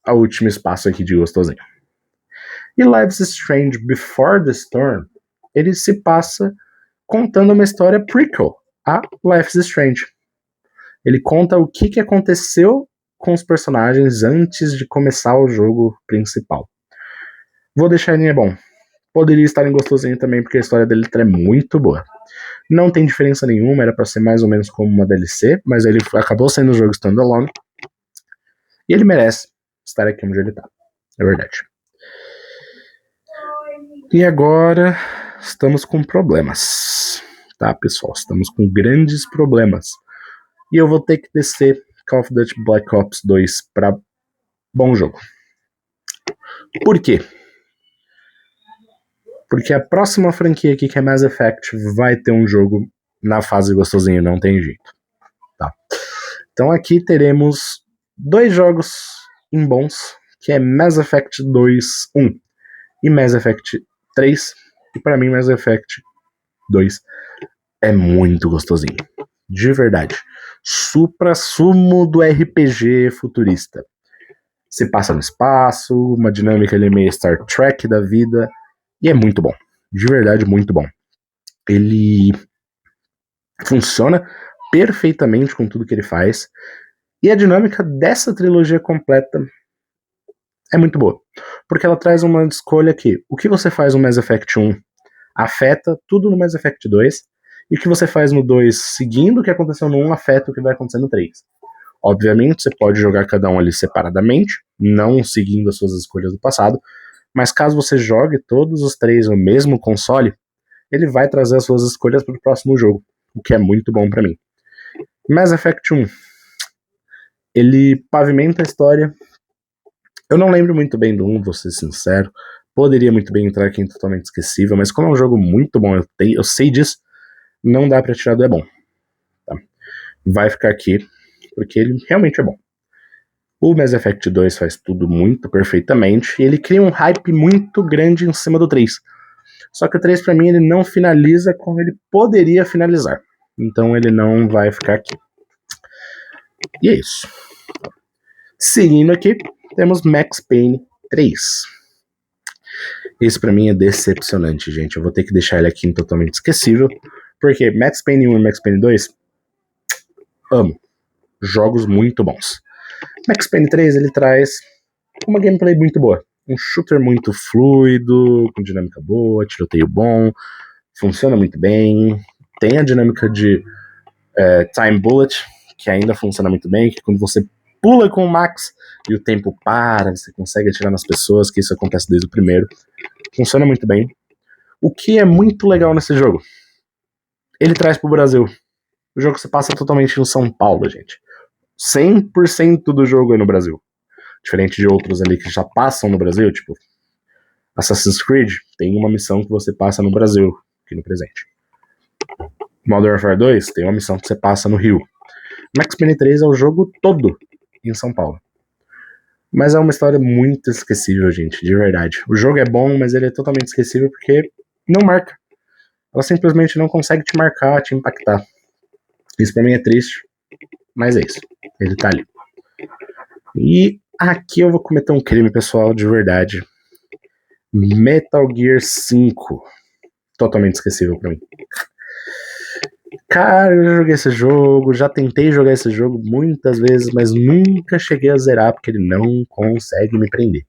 a último espaço aqui de gostosinho. E Life is Strange Before the Storm, ele se passa contando uma história prequel a Life is Strange. Ele conta o que aconteceu com os personagens antes de começar o jogo principal. Vou deixar ele bom. Poderia estar em gostosinho também, porque a história dele é muito boa. Não tem diferença nenhuma, era para ser mais ou menos como uma DLC, mas ele acabou sendo um jogo standalone. E ele merece estar aqui onde ele tá. É verdade. E agora estamos com problemas. Tá, pessoal? Estamos com grandes problemas. E eu vou ter que descer Call of Duty Black Ops 2 para bom jogo. Por quê? Porque a próxima franquia aqui, que é Mass Effect, vai ter um jogo na fase gostosinho, não tem jeito. Tá. Então aqui teremos 2 jogos em bons, que é Mass Effect 2 1 e Mass Effect 3. E para mim Mass Effect 2 é muito gostosinho. De verdade. Supra-sumo do RPG futurista. Se passa no espaço, uma dinâmica ali meio Star Trek da vida, e é muito bom. De verdade, muito bom. Ele funciona perfeitamente com tudo que ele faz, e a dinâmica dessa trilogia completa é muito boa, porque ela traz uma escolha que o que você faz no Mass Effect 1 afeta tudo no Mass Effect 2, e o que você faz no 2 seguindo o que aconteceu no 1 afeta o que vai acontecer no 3. Obviamente, você pode jogar cada um ali separadamente, não seguindo as suas escolhas do passado, mas caso você jogue todos os 3 no mesmo console, ele vai trazer as suas escolhas para o próximo jogo, o que é muito bom para mim. Mass Effect 1, ele pavimenta a história. Eu não lembro muito bem do 1, vou ser sincero. Poderia muito bem entrar aqui em Totalmente Esquecível, mas como é um jogo muito bom, eu sei disso, não dá pra tirar do é bom. Tá? Vai ficar aqui, porque ele realmente é bom. O Mass Effect 2 faz tudo muito perfeitamente, e ele cria um hype muito grande em cima do 3. Só que o 3 pra mim ele não finaliza como ele poderia finalizar. Então ele não vai ficar aqui. E é isso. Seguindo aqui, temos Max Payne 3. Esse pra mim é decepcionante, gente. Eu vou ter que deixar ele aqui em Totalmente Esquecível, porque Max Payne 1 e Max Payne 2, amo. Jogos muito bons. Max Payne 3, ele traz uma gameplay muito boa. Um shooter muito fluido, com dinâmica boa, tiroteio bom, funciona muito bem. Tem a dinâmica de Time Bullet, que ainda funciona muito bem, que quando você pula com o Max e o tempo para, você consegue atirar nas pessoas, que isso acontece desde o primeiro. Funciona muito bem. O que é muito legal nesse jogo? Ele traz pro Brasil. O jogo se passa totalmente em São Paulo, gente. 100% do jogo é no Brasil. Diferente de outros ali que já passam no Brasil, tipo Assassin's Creed, tem uma missão que você passa no Brasil, aqui no presente. Modern Warfare 2 tem uma missão que você passa no Rio. Max Payne 3 é o jogo todo em São Paulo. Mas é uma história muito esquecível, gente, de verdade. O jogo é bom, mas ele é totalmente esquecível porque não marca. Ela simplesmente não consegue te marcar, te impactar. Isso pra mim é triste, mas é isso. Ele tá ali. E aqui eu vou cometer um crime, pessoal, de verdade. Metal Gear 5. Totalmente esquecível pra mim. Cara, eu já joguei esse jogo, já tentei jogar esse jogo muitas vezes, mas nunca cheguei a zerar porque ele não consegue me prender.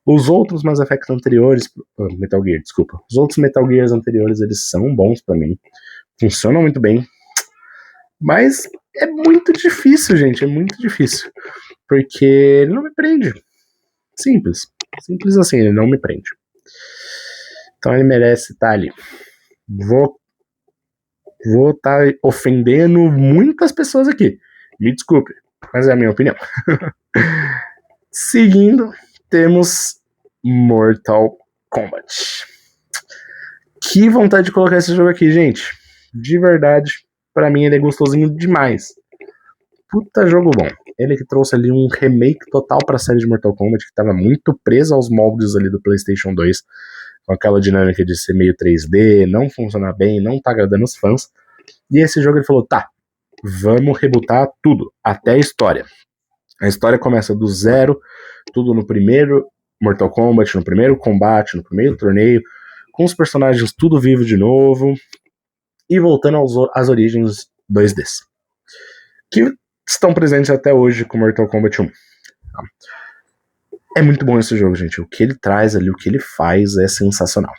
Os outros Mass Effect anteriores, Metal Gear, desculpa. Os outros Metal Gears anteriores, eles são bons pra mim. Funcionam muito bem. Mas é muito difícil, gente, é muito difícil. Porque ele não me prende. Simples. Simples assim, ele não me prende. Então ele merece estar ali. Vou estar ofendendo muitas pessoas aqui. Me desculpe, mas é a minha opinião. Seguindo, temos Mortal Kombat. Que vontade de colocar esse jogo aqui, gente. De verdade, pra mim ele é gostosinho demais. Puta jogo bom. Ele que trouxe ali um remake total pra série de Mortal Kombat, que tava muito preso aos moldes ali do PlayStation 2, com aquela dinâmica de ser meio 3D, não funcionar bem, não tá agradando os fãs. E esse jogo ele falou, tá, vamos rebootar tudo, até a história. A história começa do zero, tudo no primeiro Mortal Kombat, no primeiro combate, no primeiro torneio, com os personagens tudo vivo de novo, e voltando às origens 2Ds. Que estão presentes até hoje com Mortal Kombat 1. É muito bom esse jogo, gente. O que ele traz ali, o que ele faz é sensacional.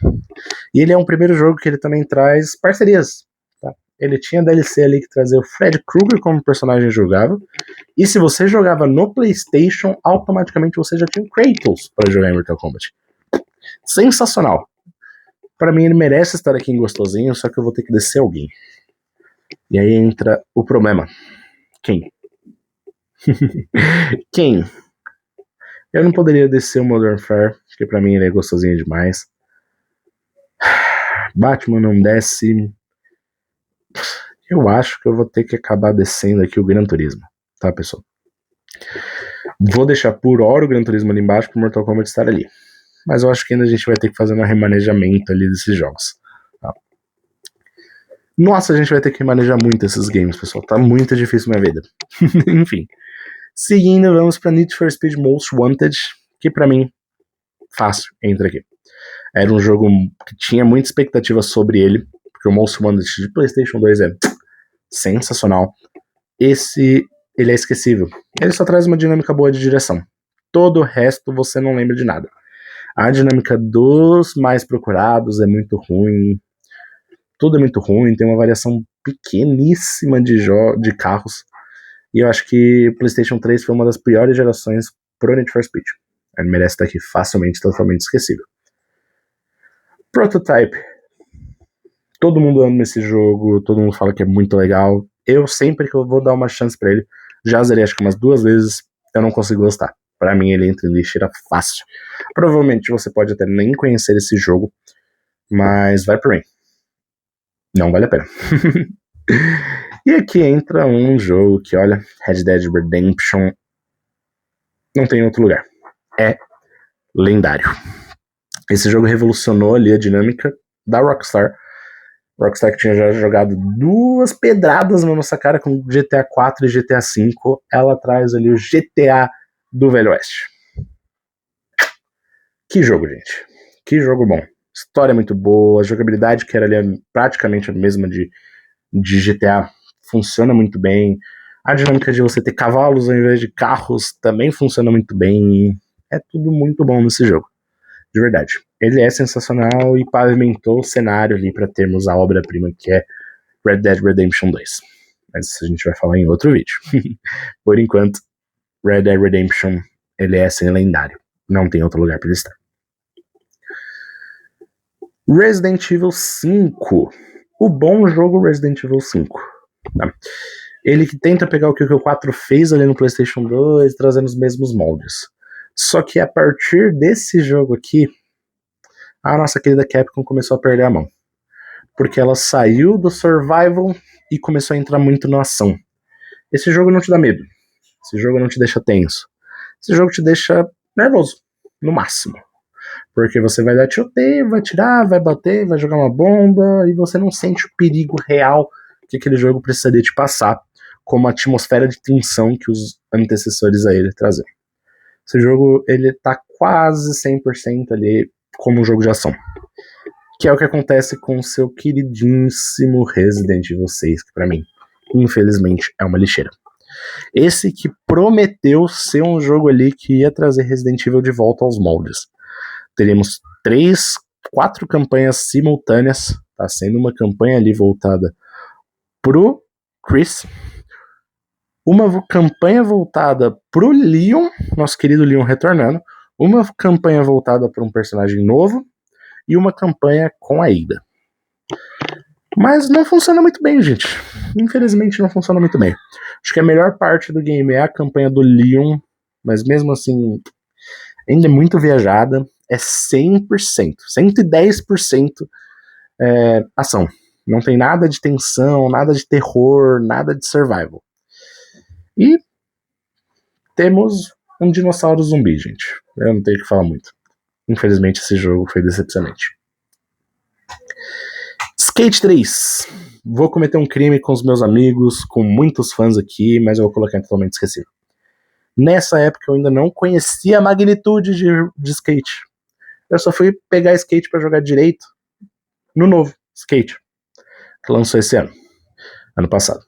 E ele é um primeiro jogo que ele também traz parcerias. Tá? Ele tinha DLC ali que trazia o Fred Krueger como personagem jogável. E se você jogava no PlayStation, automaticamente você já tinha o Kratos para jogar em Mortal Kombat. Sensacional. Pra mim ele merece estar aqui em gostosinho, só que eu vou ter que descer alguém. E aí entra o problema. Quem? Quem? Eu não poderia descer o Modern Warfare, porque pra mim ele é gostosinho demais. Batman não desce. Eu acho que eu vou ter que acabar descendo aqui o Gran Turismo, tá, pessoal? Vou deixar por hora o Gran Turismo ali embaixo pro Mortal Kombat estar ali. Mas eu acho que ainda a gente vai ter que fazer um remanejamento ali desses jogos. Tá? Nossa, a gente vai ter que manejar muito esses games, pessoal. Tá muito difícil minha vida. Enfim. Seguindo, vamos pra Need for Speed Most Wanted, que pra mim, fácil, entra aqui. Era um jogo que tinha muita expectativa sobre ele, porque o Most Wanted de PlayStation 2 é sensacional. Ele é esquecível. Ele só traz uma dinâmica boa de direção. Todo o resto você não lembra de nada. A dinâmica dos mais procurados é muito ruim. Tudo é muito ruim, tem uma variação pequeníssima de carros. E eu acho que o PlayStation 3 foi uma das piores gerações pro Need for Speed. Ele merece estar aqui facilmente, totalmente esquecível. Prototype. Todo mundo ama esse jogo, todo mundo fala que é muito legal. Eu sempre que eu vou dar uma chance pra ele, já zerei acho que umas 2 vezes, eu não consigo gostar. Pra mim ele entra em lixeira fácil. Provavelmente você pode até nem conhecer esse jogo, mas vai por mim. Não vale a pena. E aqui entra um jogo que, olha, Red Dead Redemption não tem outro lugar. É lendário. Esse jogo revolucionou ali a dinâmica da Rockstar. Rockstar que tinha já jogado 2 pedradas na nossa cara com GTA 4 e GTA 5. Ela traz ali o GTA do Velho Oeste. Que jogo, gente. Que jogo bom. História muito boa, a jogabilidade que era ali praticamente a mesma de GTA funciona muito bem. A dinâmica de você ter cavalos ao invés de carros também funciona muito bem. É tudo muito bom nesse jogo. De verdade. Ele é sensacional e pavimentou o cenário ali para termos a obra-prima que é Red Dead Redemption 2. Mas isso a gente vai falar em outro vídeo. Por enquanto, Red Dead Redemption ele é assim lendário. Não tem outro lugar para ele estar. Resident Evil 5. O bom jogo Resident Evil 5. Tá? Ele que tenta pegar o que o 4 fez ali no PlayStation 2, trazendo os mesmos moldes. Só que a partir desse jogo aqui, a nossa querida Capcom começou a perder a mão. Porque ela saiu do survival e começou a entrar muito na ação. Esse jogo não te dá medo. Esse jogo não te deixa tenso. esse jogo te deixa nervoso, no máximo. Porque você vai dar tiroteio, vai atirar, vai bater, vai jogar uma bomba, e você não sente o perigo real que aquele jogo precisaria te passar, como a atmosfera de tensão que os antecessores a ele traziam. Esse jogo, ele tá quase 100% ali como um jogo de ação. Que é o que acontece com o seu queridíssimo Resident Evil 6, que pra mim, infelizmente, é uma lixeira. Esse que prometeu ser um jogo ali que ia trazer Resident Evil de volta aos moldes. Teremos 4 campanhas simultâneas, tá sendo uma campanha ali voltada pro Chris, uma campanha voltada pro Leon, nosso querido Leon retornando, uma campanha voltada para um personagem novo e uma campanha com a Ada. Mas não funciona muito bem, gente. Infelizmente não funciona muito bem. Acho que a melhor parte do game é a campanha do Leon, mas mesmo assim ainda é muito viajada. É 100%, 110% ação. Não tem nada de tensão, nada de terror, nada de survival. E temos um dinossauro zumbi, gente. Eu não tenho o que falar muito. Infelizmente esse jogo foi decepcionante. Skate 3. Vou cometer um crime com os meus amigos, com muitos fãs aqui, mas eu vou colocar totalmente esquecido. Nessa época eu ainda não conhecia a magnitude de skate. Eu só fui pegar skate pra jogar direito no novo skate, que lançou esse ano passado.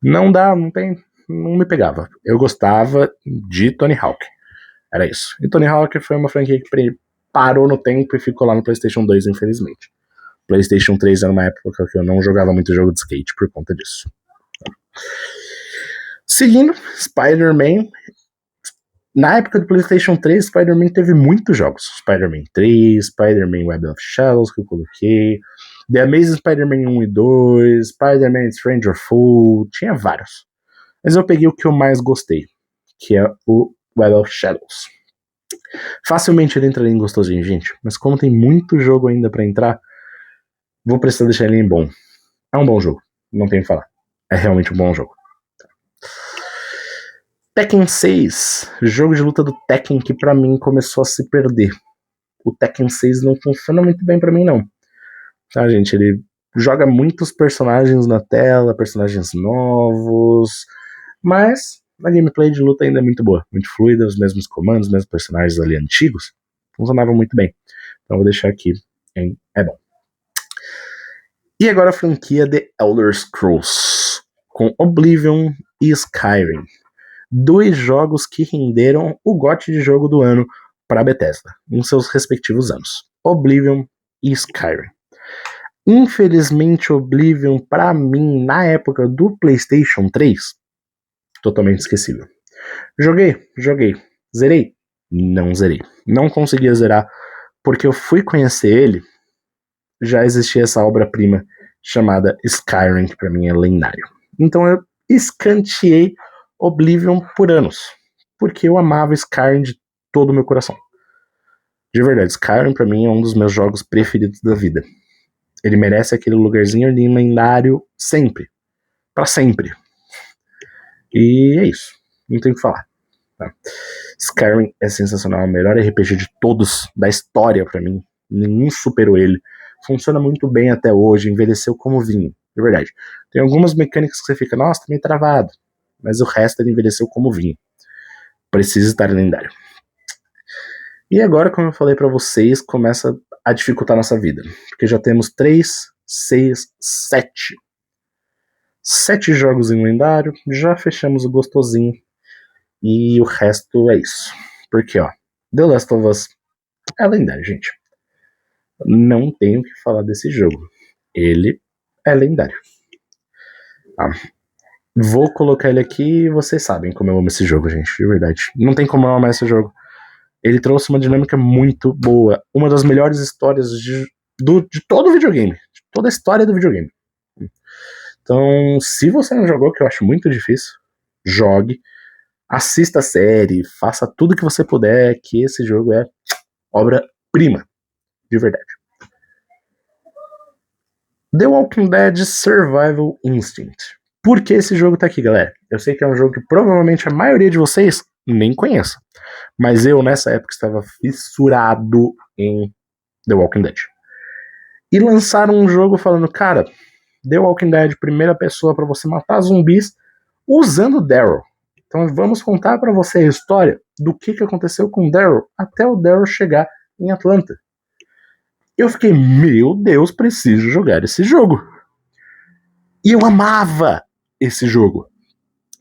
Não me pegava. Eu gostava de Tony Hawk. Era isso. E Tony Hawk foi uma franquia que parou no tempo e ficou lá no PlayStation 2, infelizmente. PlayStation 3 era uma época que eu não jogava muito jogo de skate por conta disso. Seguindo, Spider-Man. Na época do PlayStation 3, Spider-Man teve muitos jogos. Spider-Man 3, Spider-Man Web of Shadows, que eu coloquei, The Amazing Spider-Man 1 e 2, Spider-Man Stranger Food, tinha vários. Mas eu peguei o que eu mais gostei, que é o Web of Shadows. Facilmente ele entraria em gostosinho, gente, mas como tem muito jogo ainda pra entrar, vou precisar deixar ele em bom. É um bom jogo, não tenho o que falar. É realmente um bom jogo. Tekken 6, jogo de luta do Tekken que pra mim começou a se perder. O Tekken 6 não funciona muito bem pra mim, não. Tá, gente? Ele joga muitos personagens na tela, personagens novos, mas a gameplay de luta ainda é muito boa, muito fluida, os mesmos comandos, os mesmos personagens ali antigos, funcionavam muito bem. Então vou deixar aqui em é bom. E agora a franquia The Elder Scrolls, com Oblivion e Skyrim. 2 jogos que renderam o GOTY de jogo do ano para Bethesda, em seus respectivos anos. Oblivion e Skyrim. Infelizmente, Oblivion, pra mim, na época do PlayStation 3, totalmente esquecível. Joguei. Zerei? Não zerei. Não conseguia zerar, porque eu fui conhecer ele, já existia essa obra-prima chamada Skyrim, que pra mim é lendário. Então eu escanteei Oblivion por anos, porque eu amava Skyrim de todo o meu coração. De verdade, Skyrim pra mim é um dos meus jogos preferidos da vida. Ele merece aquele lugarzinho ali lendário sempre. Pra sempre. E é isso. Não tenho o que falar. Tá? Skyrim é sensacional. O melhor RPG de todos da história pra mim. Nenhum superou ele. Funciona muito bem até hoje. Envelheceu como vinho. De verdade. Tem algumas mecânicas que você fica, nossa, tá meio travado. Mas o resto ele envelheceu como vinho. Precisa estar lendário. E agora, como eu falei pra vocês, começa a dificultar a nossa vida. Porque já temos 3, 6, 7. 7 jogos em lendário. Já fechamos o gostosinho. E o resto é isso. Porque, ó, The Last of Us é lendário, gente. Não tenho o que falar desse jogo. Ele é lendário. Vou colocar ele aqui e vocês sabem como eu amo esse jogo, gente. De verdade. Não tem como eu amar esse jogo. Ele trouxe uma dinâmica muito boa. Uma das melhores histórias de todo o videogame. De toda a história do videogame. Então, se você não jogou, que eu acho muito difícil, jogue. Assista a série. Faça tudo que você puder, que esse jogo é obra-prima. De verdade. The Walking Dead Survival Instinct. Por que esse jogo tá aqui, galera? Eu sei que é um jogo que provavelmente a maioria de vocês nem conheço. Mas eu, nessa época, estava fissurado em The Walking Dead. E lançaram um jogo falando, cara, The Walking Dead, primeira pessoa para você matar zumbis usando Daryl. Então vamos contar para você a história do que aconteceu com Daryl até o Daryl chegar em Atlanta. Eu fiquei, meu Deus, preciso jogar esse jogo. E eu amava esse jogo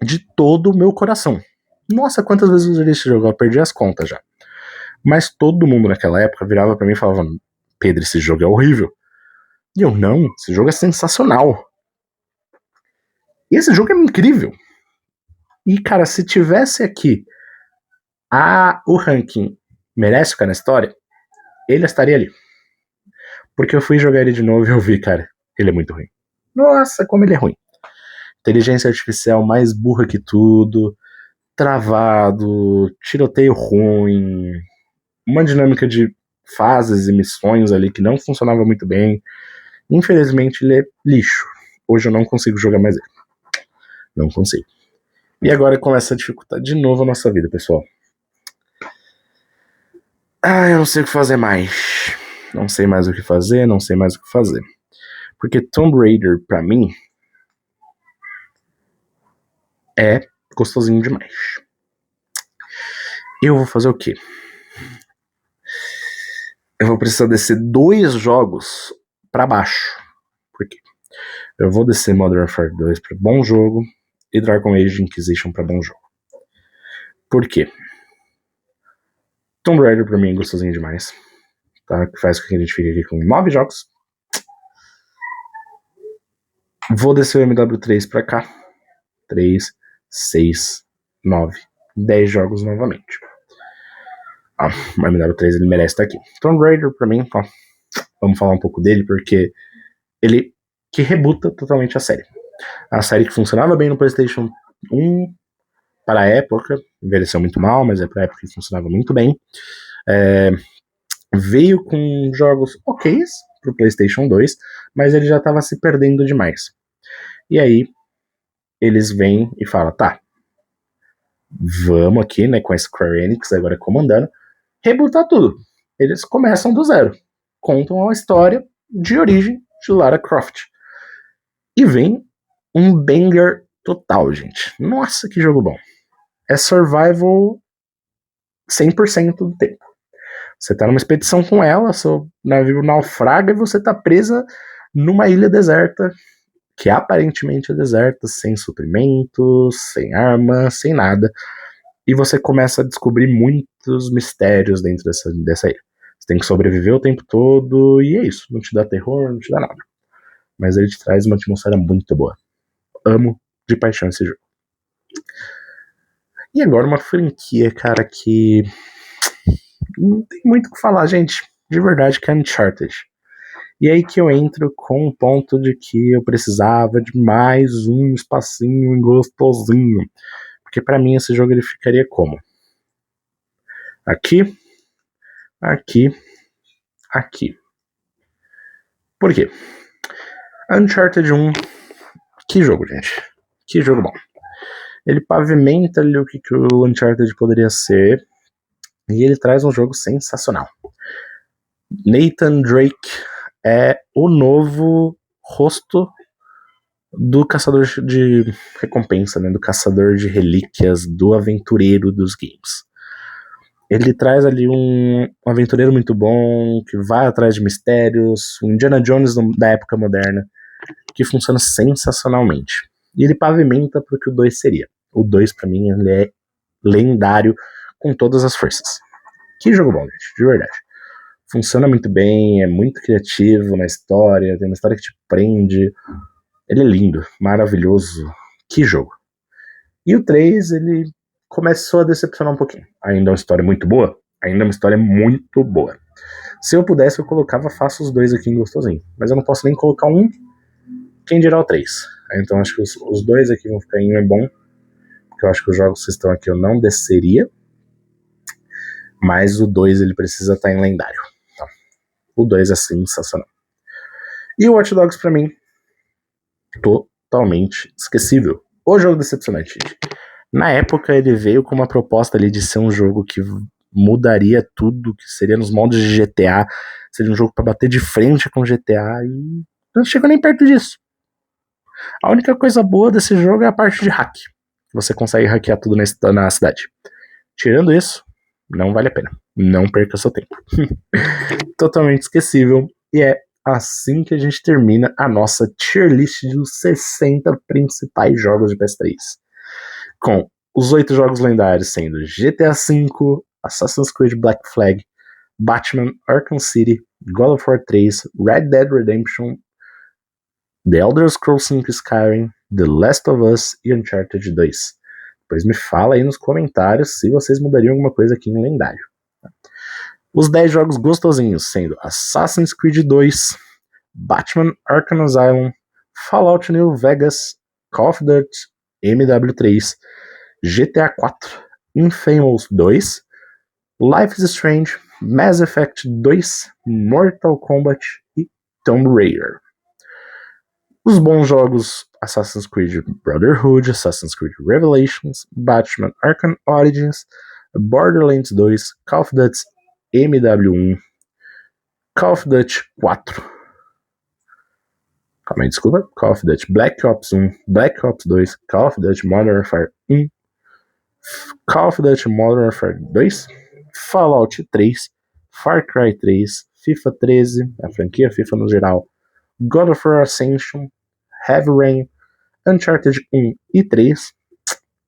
de todo o meu coração. Nossa, quantas vezes eu joguei esse jogo? Eu perdi as contas já. Mas todo mundo naquela época virava pra mim e falava, Pedro, esse jogo é horrível. E eu, não, esse jogo é sensacional. E esse jogo é incrível. E, cara, se tivesse aqui o ranking merece ficar na história, ele estaria ali. Porque eu fui jogar ele de novo e eu vi, cara, ele é muito ruim. Nossa, como ele é ruim. Inteligência artificial mais burra que tudo, travado, tiroteio ruim, uma dinâmica de fases e missões ali que não funcionava muito bem. Infelizmente ele é lixo. Hoje eu não consigo jogar mais ele. Não consigo. E agora começa a dificultar de novo a nossa vida, pessoal. Eu não sei o que fazer mais. Não sei mais o que fazer, não sei mais o que fazer. Porque Tomb Raider, pra mim, é gostosinho demais. Eu vou fazer o quê? Eu vou precisar descer 2 jogos pra baixo. Por quê? Eu vou descer Modern Warfare 2 pra bom jogo e Dragon Age Inquisition pra bom jogo. Por quê? Tomb Raider pra mim é gostosinho demais. Tá? Que faz com que a gente fique aqui com 9 jogos. Vou descer o MW3 pra cá. 3, 6, 9, 10 jogos novamente. O MW3 ele merece estar aqui. Tomb Raider pra mim, ó, vamos falar um pouco dele, porque ele que rebuta totalmente a série. A série que funcionava bem no PlayStation 1 para a época, envelheceu muito mal, mas é para a época que funcionava muito bem. Veio com jogos ok's pro PlayStation 2, mas ele já estava se perdendo demais. E aí eles vêm e falam, tá, vamos aqui, né, com a Square Enix agora comandando, rebutar tudo. Eles começam do zero, contam a história de origem de Lara Croft. E vem um banger total, gente. Nossa, que jogo bom. É survival 100% do tempo. Você tá numa expedição com ela, seu navio naufraga e você tá presa numa ilha deserta, que aparentemente é deserta, sem suprimentos, sem armas, sem nada. E você começa a descobrir muitos mistérios dentro dessa ilha. Você tem que sobreviver o tempo todo e é isso. Não te dá terror, não te dá nada. Mas ele te traz uma atmosfera muito boa. Amo de paixão esse jogo. E agora uma franquia, cara, que não tem muito o que falar, gente. De verdade, que é Uncharted. E aí que eu entro com um ponto de que eu precisava de mais um espacinho gostosinho. Porque pra mim esse jogo ele ficaria como? Aqui, aqui, aqui. Por quê? Uncharted 1, que jogo, gente. Que jogo bom. Ele pavimenta ali o que o Uncharted poderia ser. E ele traz um jogo sensacional. Nathan Drake é o novo rosto do caçador de recompensa, né? Do caçador de relíquias, do aventureiro dos games. Ele traz ali um aventureiro muito bom, que vai atrás de mistérios, um Indiana Jones da época moderna, que funciona sensacionalmente. E ele pavimenta para o que o 2 seria. O 2, para mim, ele é lendário com todas as forças. Que jogo bom, gente, de verdade. Funciona muito bem, é muito criativo na história, tem uma história que te prende. Ele é lindo, maravilhoso. Que jogo. E o 3, ele começou a decepcionar um pouquinho. Ainda é uma história muito boa? Ainda é uma história muito boa. Se eu pudesse, eu colocava fácil os 2 aqui em gostosinho. Mas eu não posso nem colocar um, quem dirá o 3. Então acho que os 2 aqui vão ficar em um é bom. Porque eu acho que os jogos que estão aqui eu não desceria. Mas o 2 ele precisa estar em lendário. Então, o 2 é sensacional. E o Watch Dogs pra mim, totalmente esquecível. O jogo decepcionante, gente. Na época ele veio com uma proposta ali de ser um jogo que mudaria tudo, que seria nos moldes de GTA, seria um jogo para bater de frente com GTA e não chegou nem perto disso. A única coisa boa desse jogo é a parte de hack. Você consegue hackear tudo na cidade. Tirando isso, não vale a pena. Não perca seu tempo. Totalmente esquecível. E é assim que a gente termina a nossa tier list dos 60 principais jogos de PS3. Com os 8 jogos lendários sendo GTA V, Assassin's Creed Black Flag, Batman, Arkham City, God of War 3, Red Dead Redemption, The Elder Scrolls V Skyrim, The Last of Us e Uncharted 2. Depois me fala aí nos comentários se vocês mudariam alguma coisa aqui em lendário. Os 10 jogos gostosinhos sendo Assassin's Creed 2, Batman Arkham Asylum, Fallout New Vegas, Call of Duty MW3, GTA 4, Infamous 2, Life is Strange, Mass Effect 2, Mortal Kombat e Tomb Raider. Os bons jogos Assassin's Creed Brotherhood, Assassin's Creed Revelations, Batman Arkham Origins, Borderlands 2, Call of Duty MW1, Call of Duty 4. Calma aí, desculpa. Call of Duty Black Ops 1, Black Ops 2, Call of Duty Modern Warfare 1, Call of Duty Modern Warfare 2, Fallout 3, Far Cry 3, FIFA 13, a franquia FIFA no geral, God of War Ascension, Heavy Rain, Uncharted 1 e 3,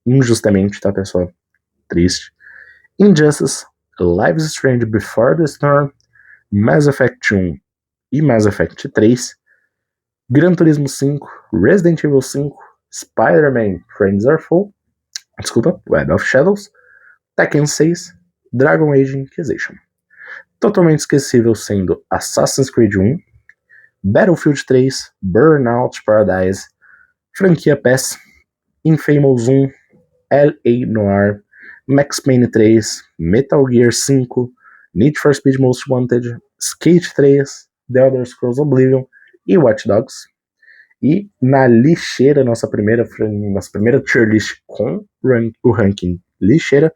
injustamente, tá, pessoal? Triste. Injustice, Life is Strange Before the Storm, Mass Effect 1 e Mass Effect 3, Gran Turismo 5, Resident Evil 5, Spider-Man Friends Are Full, Web of Shadows, Tekken 6, Dragon Age Inquisition. Totalmente esquecível sendo Assassin's Creed 1, Battlefield 3, Burnout Paradise, franquia PES, Infamous 1, L.A. Noire, Max Payne 3, Metal Gear 5, Need for Speed Most Wanted, Skate 3, The Elder Scrolls Oblivion e Watch Dogs. E na lixeira, nossa primeira tier list com o ranking lixeira,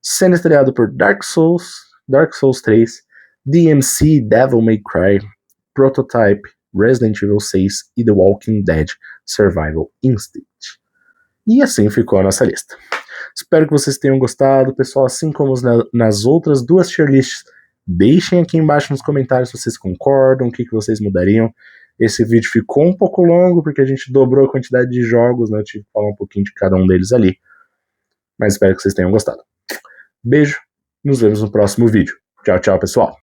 sendo estreado por Dark Souls 3, DMC Devil May Cry, Prototype, Resident Evil 6 e The Walking Dead Survival Instinct. E assim ficou a nossa lista. Espero que vocês tenham gostado, pessoal, assim como nas outras duas tier lists. Deixem aqui embaixo nos comentários se vocês concordam, o que vocês mudariam. Esse vídeo ficou um pouco longo porque a gente dobrou a quantidade de jogos, né? Eu tive que falar um pouquinho de cada um deles ali. Mas espero que vocês tenham gostado. Beijo, nos vemos no próximo vídeo. Tchau, tchau, pessoal.